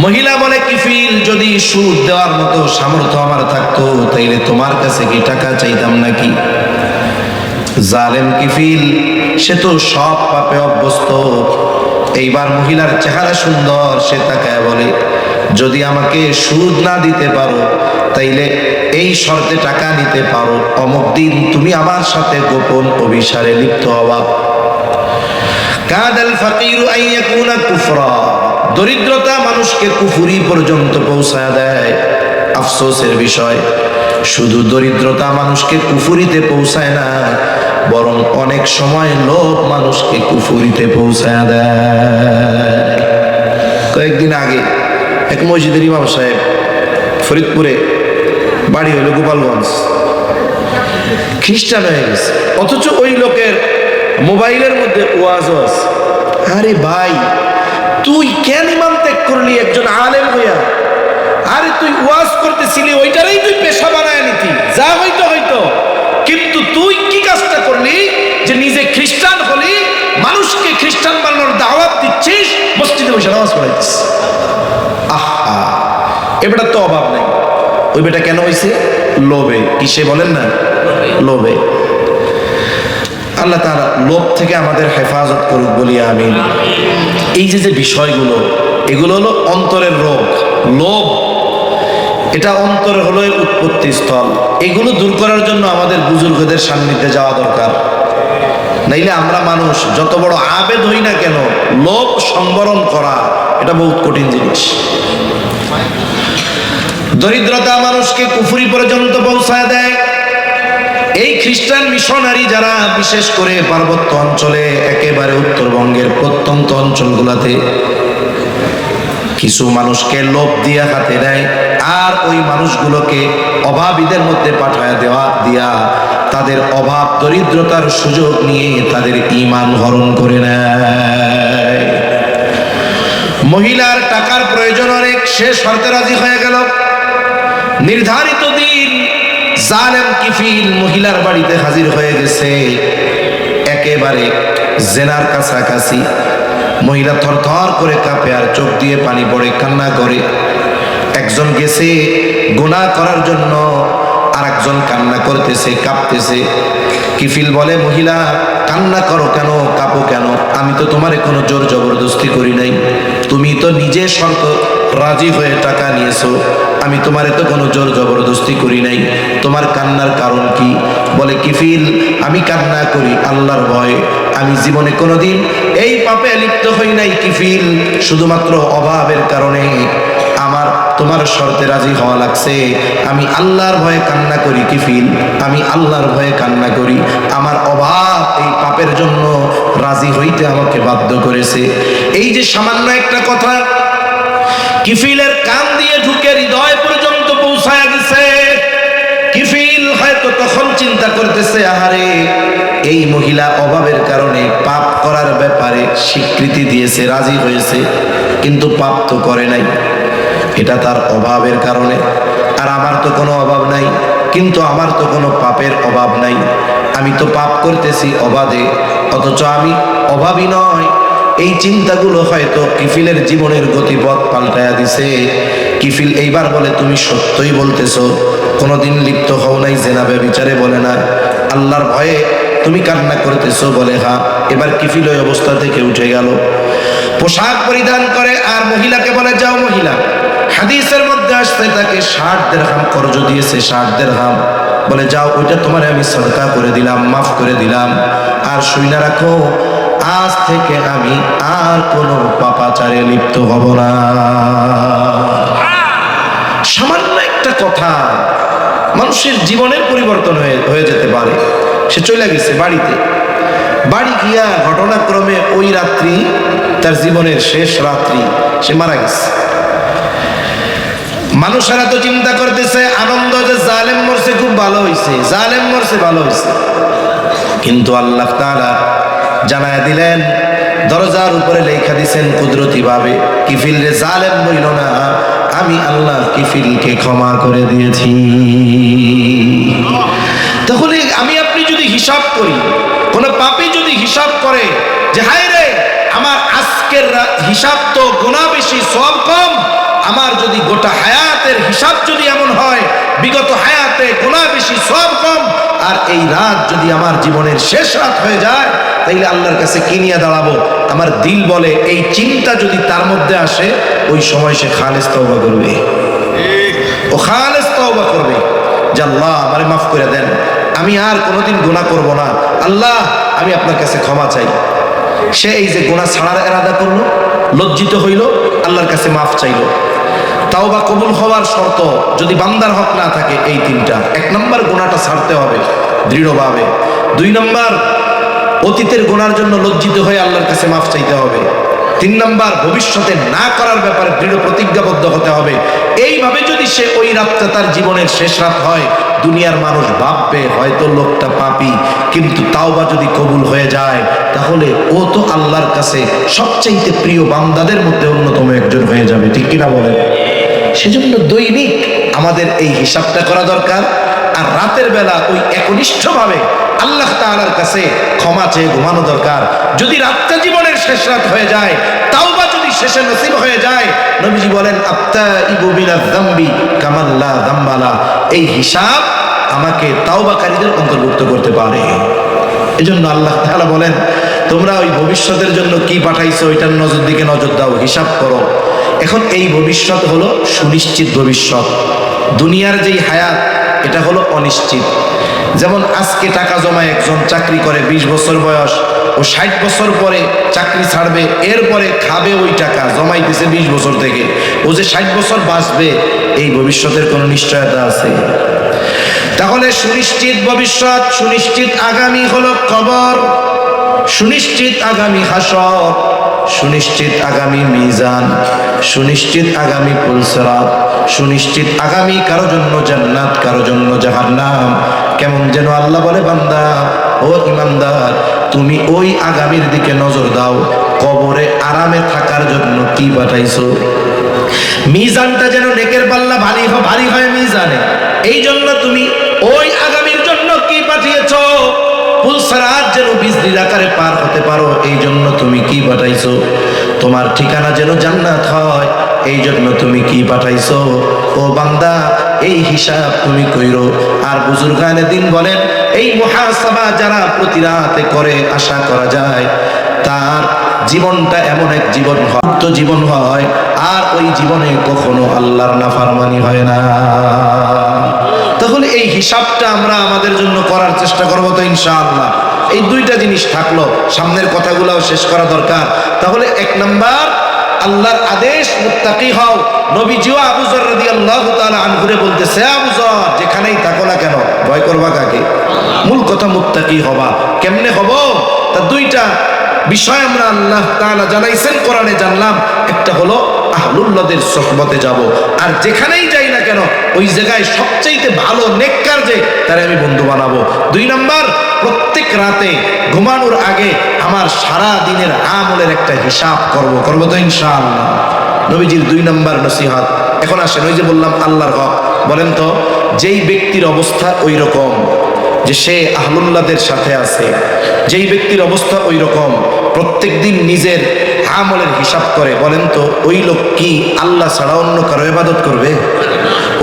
Speaker 1: মহিলা বলে কিফিল যদি সুদ দেওয়ার মতো সামর্থ্য আমার থাকতো তাইলে তোমার কাছে কি টাকা চাইতাম নাকি? জালেম কিফিল সে তো সব পাপে অভ্যস্ত। এইবার মহিলার চেহারা সুন্দর, সে তাকায় বলে যদি আমাকে সুদ না দিতে পারো তাইলে এই শর্তে টাকা নিতে পারো, অমুক দিন তুমি আমার সাথে গোপন অভিসারে লিপ্ত হওয়া। কাদাল ফাকিরু আন ইয়াকুনা কুফরা, দরিদ্রতা মানুষকে কুফরি পর্যন্ত পৌঁছায় দেয়। আফসোসের বিষয়, শুধু দরিদ্রতা মানুষকে কুফরিতে পৌঁছায় না, বরং অনেক সময় লোভ মানুষকে কুফরিতে পৌঁছায় দেয়। কয়েকদিন আগে এক মসজিদের ইমাম সাহেব, ফরিদপুরে বাড়ি হইল গোপালগঞ্জ, খ্রিস্টান হয়ে গেছে, অথচ ওই লোকের মোবাইলের মধ্যে ওয়াজ আছে। আরে ভাই, তুই কেন ইমাম ত্যাগ করলি একজন আলেম হইয়া? আরে তুই ওয়াজ করতেছিলি, ওইটারই তুই পেশা বানায় নিতি, যা হইতো হইতো, কিন্তু তুই কি কাজটা করলি যে নিজে খ্রিস্টান হলি, মানুষকে খ্রিস্টান বানানোর দাওয়াত দিচ্ছিস, মসজিদে বসে নামাজ পড়াইছিস। আহা, এবারে তো অভাব নাই। ওই বেটা কেন হয়েছে? লোভে। কিসে বলেন না? লোভে। আল্লাহ তাআলা লোভ থেকে আমাদের হেফাজত করুক বলি আমিন। এই যে বিষয়গুলো, এগুলো হলো অন্তরের রোগ। লোভ এটা অন্তরে হলো উৎপত্তি স্থল। এগুলো দূর করার জন্য আমাদের বুজুর্গদের সান্নিধ্যে যাওয়া দরকার। নাইলে আমরা মানুষ যত বড় আবেদ হই না কেন, লোভ সংবরণ করা এটা বহুত কঠিন জিনিস। দরিদ্রতা মানুষকে কুফরি পর্যন্ত পৌঁছায় দেয়। এই খ্রিস্টান মিশনারি যারা বিশেষ করে পার্বত্য অঞ্চলে, একেবারে উত্তরবঙ্গের প্রত্যন্ত অঞ্চলগুলোতে কিছু মানুষকে লোভ দিয়া হাতে দেয়, আর ওই মানুষগুলোকে অভাবীদের মধ্যে পাঠায় দিয়া তাদের অভাব দরিদ্রতার সুযোগ নিয়ে তাদের ঈমান হরণ করে নেয়। মহিলার টাকার প্রয়োজন অনেক, সে শর্তে রাজি হয়ে গেল। নির্ধারিত দিন জালেম কিফিল মহিলার বাড়িতে হাজির হয়ে গেছে, একেবারে জেনার কাছাকাছি। মহিলা থরথর করে কাঁপে, আর চোখ দিয়ে পানি পড়ে, কান্না করে। একজন গেছে গুনাহ করার জন্য, আর একজন কান্না করতেছে, কাঁপতেছে। কিফিল বলে, মহিলা কান্না করো কেন, কাঁপো কেন? আমি তো তোমারে কোনো জোর জবরদস্তি করি নাই, তুমি তো নিজে শর্ত রাজি হয়ে টাকা নিয়েছো, আমি তোমারে তো কোনো জোর জবরদস্তি করি নাই, তোমার কান্নার কারণ কি? বলে কিফিল, আমি কান্না করি আল্লাহর ভয়ে, আমি জীবনে কোনোদিন এই পাপে লিপ্ত হই নাই কিফিল, শুধুমাত্র অভাবের কারণে আমার তোমার শর্তে রাজি হওয়া লাগছে। আমি আল্লাহর ভয়ে কান্না করি কিফিল, আমি আল্লাহর ভয়ে কান্না করি। আমার অভাব এই পাপের জন্য রাজি হইতে আমাকে বাধ্য করেছে। এই যে সামান্য একটা কথা কিফিলের কান দিয়ে ঢুকে হৃদয় পর্যন্ত পৌঁছায় গেছে। কিফিল হয়তো তখন চিন্তা করতেছে, আহারে এই মহিলা অভাবের কারণে পাপ করার ব্যাপারে স্বীকৃতি দিয়েছে, রাজি হয়েছে, কিন্তু পাপ তো করে নাই, এটা তার অভাবের কারণে। আর আমার তো কোনো অভাব নাই, কিন্তু আমার তো কোনো পাপের অভাব নাই, আমি তো পাপ করতেছি অবাধে, অথচ আমি অভাবী নয়। এই চিন্তাগুলো হয়তো কিফিলের জীবনের গতিপথ পাল্টায়া দিছে। কিফিল এইবার বলে, তুমি সত্যই বলতেছো, কোনোদিন লিপ্ত হও নাই জেনা ব্যভিচারে? বলে না। আল্লাহর ভয়ে তুমি কান্না করতেছো? বলে হ্যাঁ। এবার কিফিল ওই অবস্থা থেকে উঠে গেল, পোশাক পরিধান করে, আর মহিলাকে বলে, যাও মহিলা। হাদিসের মধ্যে আসছে তাকে 60 দিরহাম কর্জ দিয়েছে, 60 দিরহাম। বলে যাও, ওইটা তোমারে আমি সদকা করে দিলাম, মাফ করে দিলাম। আর শুইনা রাখো, আজ থেকে আমি আর কোনো পাপাচারে লিপ্ত হব না। সামান্য একটা কথা মানুষের জীবনের পরিবর্তন হয়ে যেতে পারে। সে চলে গেছে বাড়িতে, বাড়ি গিয়া ঘটনাক্রমে ওই রাত্রি তার জীবনের শেষ রাত্রি, সে মারা গেছে। মানুষেরা তো চিন্তা করতেছে আনন্দ যে জালেম মরছে, খুব ভালো হয়েছে, জালেম মরছে, ভালো হয়েছে। কিন্তু আল্লাহ তাআলা জানায় দিলেন, দরজার উপরে লেখা দিছেন কুদরতি ভাবে, কিফিল রে জালেম বইল না, আমি আল্লাহ কিফিলকে ক্ষমা করে দিয়েছি। তাহলে আমি আপনি যদি হিসাব করি, কোন পাপী যদি হিসাব করে যে হায় রে আমার আজকের হিসাব তো গুনাহ বেশি সওয়াব কম, আমার যদি গোটা হায়াতের হিসাব যদি এমন হয় বিগত হায়াতে গুনাহ বেশি সওয়াব কম, আর এই রাত যদি আমার জীবনের শেষ রাত হয়ে যায়, তাইলে আল্লাহর কাছে কি নিয়ে দাঁড়াবো? আমার দিল বলে, এই চিন্তা যদি তার মধ্যে আসে, ওই সময় সে খালেস তওবা করবে, ও খালেস তওবা করবে যে আল্লাহ আমারে মাফ করে দেন, আমি আর কোনোদিন গুনাহ করব না, আল্লাহ আমি আপনার কাছে ক্ষমা চাই। সে এই যে গুনাহ ছাড়ার ইরাদা করলো, লজ্জিত হইল, আল্লাহর কাছে মাফ চাইলো। তাওবা কবুল হওয়ার শর্ত যদি বান্দার হক না থাকে এই তিনটা: 1 নম্বর গুনাহটা ছাড়তে হবে দৃঢ়ভাবে, 2 নম্বর অতীতের গুনার জন্য লজ্জিত হয়ে আল্লাহর কাছে মাফ চাইতে হবে, 3 নম্বর ভবিষ্যতে না করার ব্যাপারে দৃঢ় প্রতিজ্ঞাবদ্ধ হতে হবে। এইভাবে যদি সে ওই রাতটা তার জীবনের শেষ রাত হয়, দুনিয়ার মানুষ ভাববে হয়তো লোকটা পাপী, কিন্তু তাওবা যদি কবুল হয়ে যায়, তাহলে ও তো আল্লাহর কাছে সবচেয়ে প্রিয় বান্দাদের মধ্যে অন্যতম একজন হয়ে যাবে। ঠিক কিনা বলেন? সেজন্য দৈনিক আমাদের এই হিসাবটা করা দরকার। আর রাতের বেলা ওই একনিষ্ঠভাবে আল্লাহ তাআলার কাছে ক্ষমা চেয়ে ঘুমানো দরকার। যদি রাতটা জীবনের শেষ রাত হয়ে যায়, তাওবা যদি শেষে নসিব হয়ে যায়, নবীজি বলেন আত্তাইবু মিনাজ যামবি কামান লা যামবালা, এই হিসাব আমাকে তাওবাকারীদের অন্তর্ভুক্ত করতে পারে। এজন্য আল্লাহ তাআলা বলেন, তোমরা ওই ভবিষ্যতের জন্য কি পাঠাইছো ওইটার দিকে নজর দাও, হিসাব করো। এখন এই ভবিষ্যৎ হলো সুনিশ্চিত ভবিষ্যৎ, দুনিয়ার যেই হায়াত এটা হলো অনিশ্চিত। যেমন আজকে টাকা জমায় একজন চাকরি করে, 20 বছর বয়স, ও 60 বছর পরে চাকরি ছাড়বে, এরপরে খাবে ওই টাকা জমাইতেছে 20 বছর থেকে, ও যে 60 বছর বাঁচবে এই ভবিষ্যতের কোনো নিশ্চয়তা আছে? তাহলে সুনিশ্চিত ভবিষ্যৎ, সুনিশ্চিত আগামী হলো কবর, সুনিশ্চিত আগামী হাসর, সুনিশ্চিত আগামী মিজান, সুনিশ্চিত আগামী পুলসিরাত, সুনিশ্চিত আগামী কারো জন্য জান্নাত, কারো জন্য জাহান্নাম। কেমন যেন আল্লাহ বলে, বান্দা ও ইমানদার, তুমি ওই আগামীর দিকে নজর দাও, কবরে আরামে থাকার জন্য কি পাঠাইছো। মিজানটা যেন নেকের পাল্লা ভারী হয় মিজানে, এই জন্য তুমি ওই আগামীর জন্য কি পাঠিয়েছো। পুলসিরাত যেন বিজলির আকারে পার হতে পারো, এই জন্য তুমি কি পাঠাইছো। তোমার ঠিকানা যেন জান্নাত হয়, এই জন্য তুমি কি পাঠাইছো। ও বান্দা, এই হিসাব তুমি কইরো। আর বুজুর্গানে দিন বলেন, এই মুহাসাবা যারা প্রতি রাতে করে, আশা করা যায় তার জীবনটা এমন এক জীবন মুক্ত জীবন হয়, আর ওই জীবনে কখনো আল্লাহর নাফরমানি হয় না। তাহলে এই হিসাবটা আমরা আমাদের জন্য করার চেষ্টা করবো তো ইনশাআল্লাহ। এই দুইটা জিনিস থাকলো। সামনের কথাগুলোও শেষ করা দরকার। তাহলে 1 নাম্বার, আল্লাহর আদেশ মুত্তাকি হও। নবীজিও আবু যর রাদিয়াল্লাহু তাআলা আনহুরে বলতেছে, আবু যর যেখানেই থাকো না কেন ভয় করবা কাকে? মূল কথা মুত্তাকি হবা। কেমনে হব? তা দুইটা বিষয় আমরা আল্লাহ তাআলা জানাইছেন, কোরআনে জানলাম। একটা হলো আহলুল্লাহদের সোহবতে যাব, আর যেখানেই যাই না কেন ওই জায়গায় সবচেয়ে ভালো নেককার যে তারে আমি বন্ধু বানাবো। 2 নাম্বার, প্রত্যেক রাতে ঘুমানোর আগে আমার সারা দিনের আমলের একটা হিসাব করব তো ইনশাআল্লাহ। নবীজির 2 নাম্বার নসিহত। এখন আসেন, ওই যে বললাম আল্লাহর হক, বলেন তো যেই ব্যক্তির অবস্থা ওই রকম যে সে আহলুল্লাহদের সাথে আছে, যেই ব্যক্তির অবস্থা ওই রকম প্রত্যেক দিন নিজের আমলের হিসাব করে, বলেন তো ওই লোক কি আল্লাহ ছাড়া অন্য কারো ইবাদত করবে?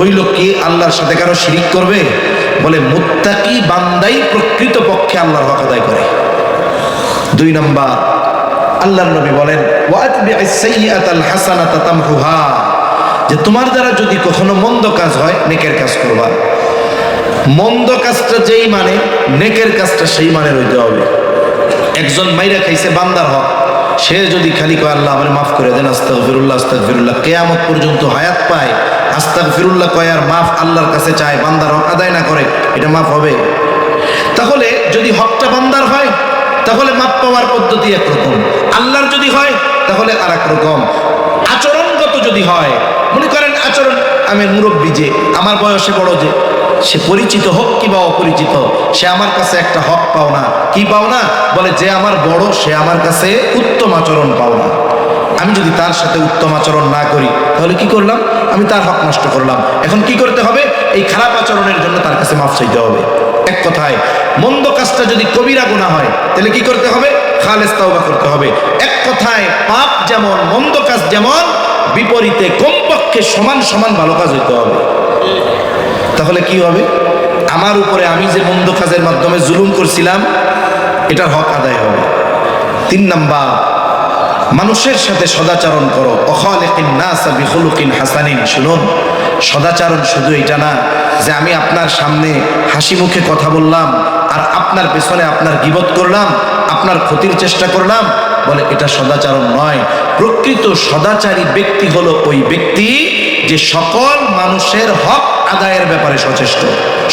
Speaker 1: ওই লোক কি আল্লাহর সাথে কারো শিরিক করবে? বলে মুত্তাকি বান্দাই প্রকৃত পক্ষে আল্লাহর হক আদায় করে। 2 নাম্বার, আল্লাহর নবী বলেন ওয়াতবি'আস সাইয়্যাতাল হাসানাতা তামহুহা, যে তোমার দ্বারা যদি কখনো মন্দ কাজ হয় নেকের কাজ করবা। মন্দ কাজটা যেই মানে, নেকের কাজটা সেই মানে হইতে হবে। একজন মাইরা খাইছে বান্দার হক, সে যদি খালি কয় আল্লাহ আমারে মাফ করে দেন, আস্তাগফিরুল্লাহ আস্তাগফিরুল্লাহ, কিয়ামত পর্যন্ত হায়াত পায় আস্তাগফিরুল্লাহ কয় আর মাফ আল্লাহর কাছে চায়, বান্দার হক আদায় না করে, এটা মাফ হবে? তাহলে যদি হকটা বান্দার হয় তাহলে মাফ পাওয়ার পদ্ধতি একরকম, আল্লাহর যদি হয় তাহলে আর এক রকম। আচরণগত যদি হয়, মনে করেন আচরণ, আমি মুরব্বী, যে আমার বয়সে বড়, যে সে পরিচিত হোক কিংবা অপরিচিত, সে আমার কাছে একটা হক পাও না। কি পাও না? বলে যে আমার বড় সে আমার কাছে উত্তম আচরণ পাও না। আমি যদি তার সাথে উত্তম আচরণ না করি তাহলে কি করলাম? আমি তার হক নষ্ট করলাম। এখন কি করতে হবে? এই খারাপ আচরণের জন্য তার কাছে মাফ চাইতে হবে। এক কথায়, মন্দ কাজটা যদি কবিরা গুনাহ হয় তাহলে কি করতে হবে? খালেস তাওবা করতে হবে। এক কথায়, পাপ যেমন মন্দ কাজ যেমন, বিপরীতে কমপক্ষে সমান সমান ভালো কাজ হইতে হবে। তাহলে কি হবে? আমার উপরে আমি যে মন্দ কাজের মাধ্যমে জুলুম করছিলাম এটার হক আদায় হবে। 3 নাম্বার, মানুষের সাথে সদাচরণ করো। অখালিকিন নাসা বিখুলুকিন হাসানিন। শুনুন, সদাচরণ শুধু এটা না যে আমি আপনার সামনে হাসি মুখে কথা বললাম আর আপনার পেছনে আপনার গীবত করলাম, আপনার ক্ষতির চেষ্টা করলাম, বলে এটা সদাচরণ নয়। প্রকৃত সদাচারী ব্যক্তি হলো ওই ব্যক্তি যে সকল মানুষের হক আদায়ের ব্যাপারে সচেষ্ট।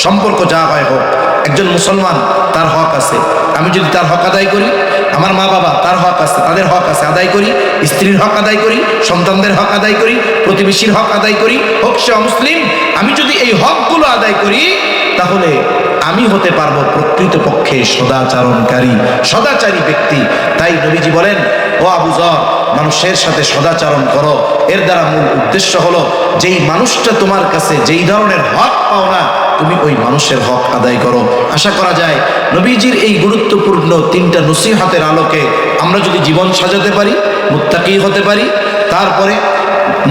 Speaker 1: সম্পর্ক যা হয় হোক, একজন মুসলমান তার হক আছে, আমি যদি তার হক আদায় করি, আমার মা বাবা তার হক আছে, তাদের হক আছে, আদায় করি। স্ত্রীর হক আদায় করি, সন্তানদের হক আদায় করি, প্রতিবেশীর হক আদায় করি, হোক সে অমুসলিম। আমি যদি এই হকগুলো আদায় করি তাহলে আমি হতে পারবো প্রকৃত পক্ষে সদাচরণকারী, সদাচারী ব্যক্তি। তাই নবীজি বলেন, ও আবু যর, মানুষের সাথে সদাচরণ করো। এর দ্বারা মূল উদ্দেশ্য হলো যেই মানুষটা তোমার কাছে যেই ধরনের হক পাও না, তুমি ওই মানুষের হক আদায় করো। আশা করা যায় নবীজির এই গুরুত্বপূর্ণ 3টা নসিহতের আলোকে আমরা যদি জীবন সাজাতে পারি, মুত্তাকি হতে পারি, তারপরে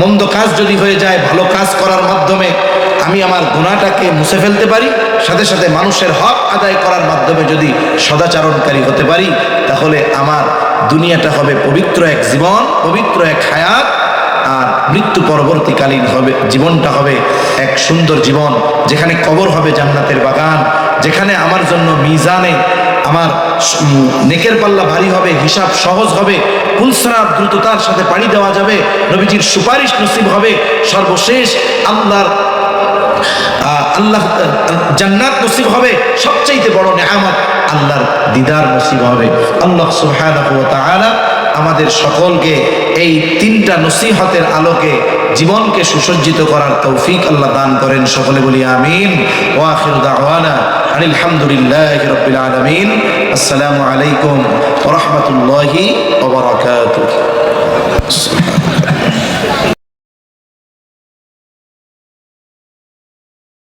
Speaker 1: মন্দ কাজ যদি হয়ে যায় ভালো কাজ করার মাধ্যমে আমি আমার গুনাহটাকে মুছে ফেলতে পারি, সাথে সাথে মানুষের হক আদায় করার মাধ্যমে যদি সদাচরণকারী হতে পারি, তাহলে আমার দুনিয়াটা হবে পবিত্র এক জীবন, পবিত্র এক হায়াত, আর মৃত্যু পরবর্তীকালীন হবে জীবনটা হবে এক সুন্দর জীবন, যেখানে কবর হবে জান্নাতের বাগান, যেখানে আমার জন্য মিজানে আমার নেকের পাল্লা ভারী হবে, হিসাব সহজ হবে, পুলসরাত দ্রুততার সাথে পাড়ি দেওয়া যাবে, নবীজির সুপারিশ নসিব হবে, সর্বশেষ আল্লাহ জান্নাত নসিব হবে, সবচাইতে বড় নেয়ামত আল্লাহর দিদার নসিব হবে। আল্লাহ সুবহানাহু ওয়া তাআলা আমাদের সকলকে এই 3টা নসিহতের আলোকে জীবনকে সুসজ্জিত করার তৌফিক আল্লাহ দান করেন। সকলে বলি আমিন। ওয়া আখিরু দাওয়ানা আনিল হামদুলিল্লাহি রাব্বিল আলামিন। আসসালামু আলাইকুম ওয়া রাহমাতুল্লাহি ওয়া বারাকাতুহু।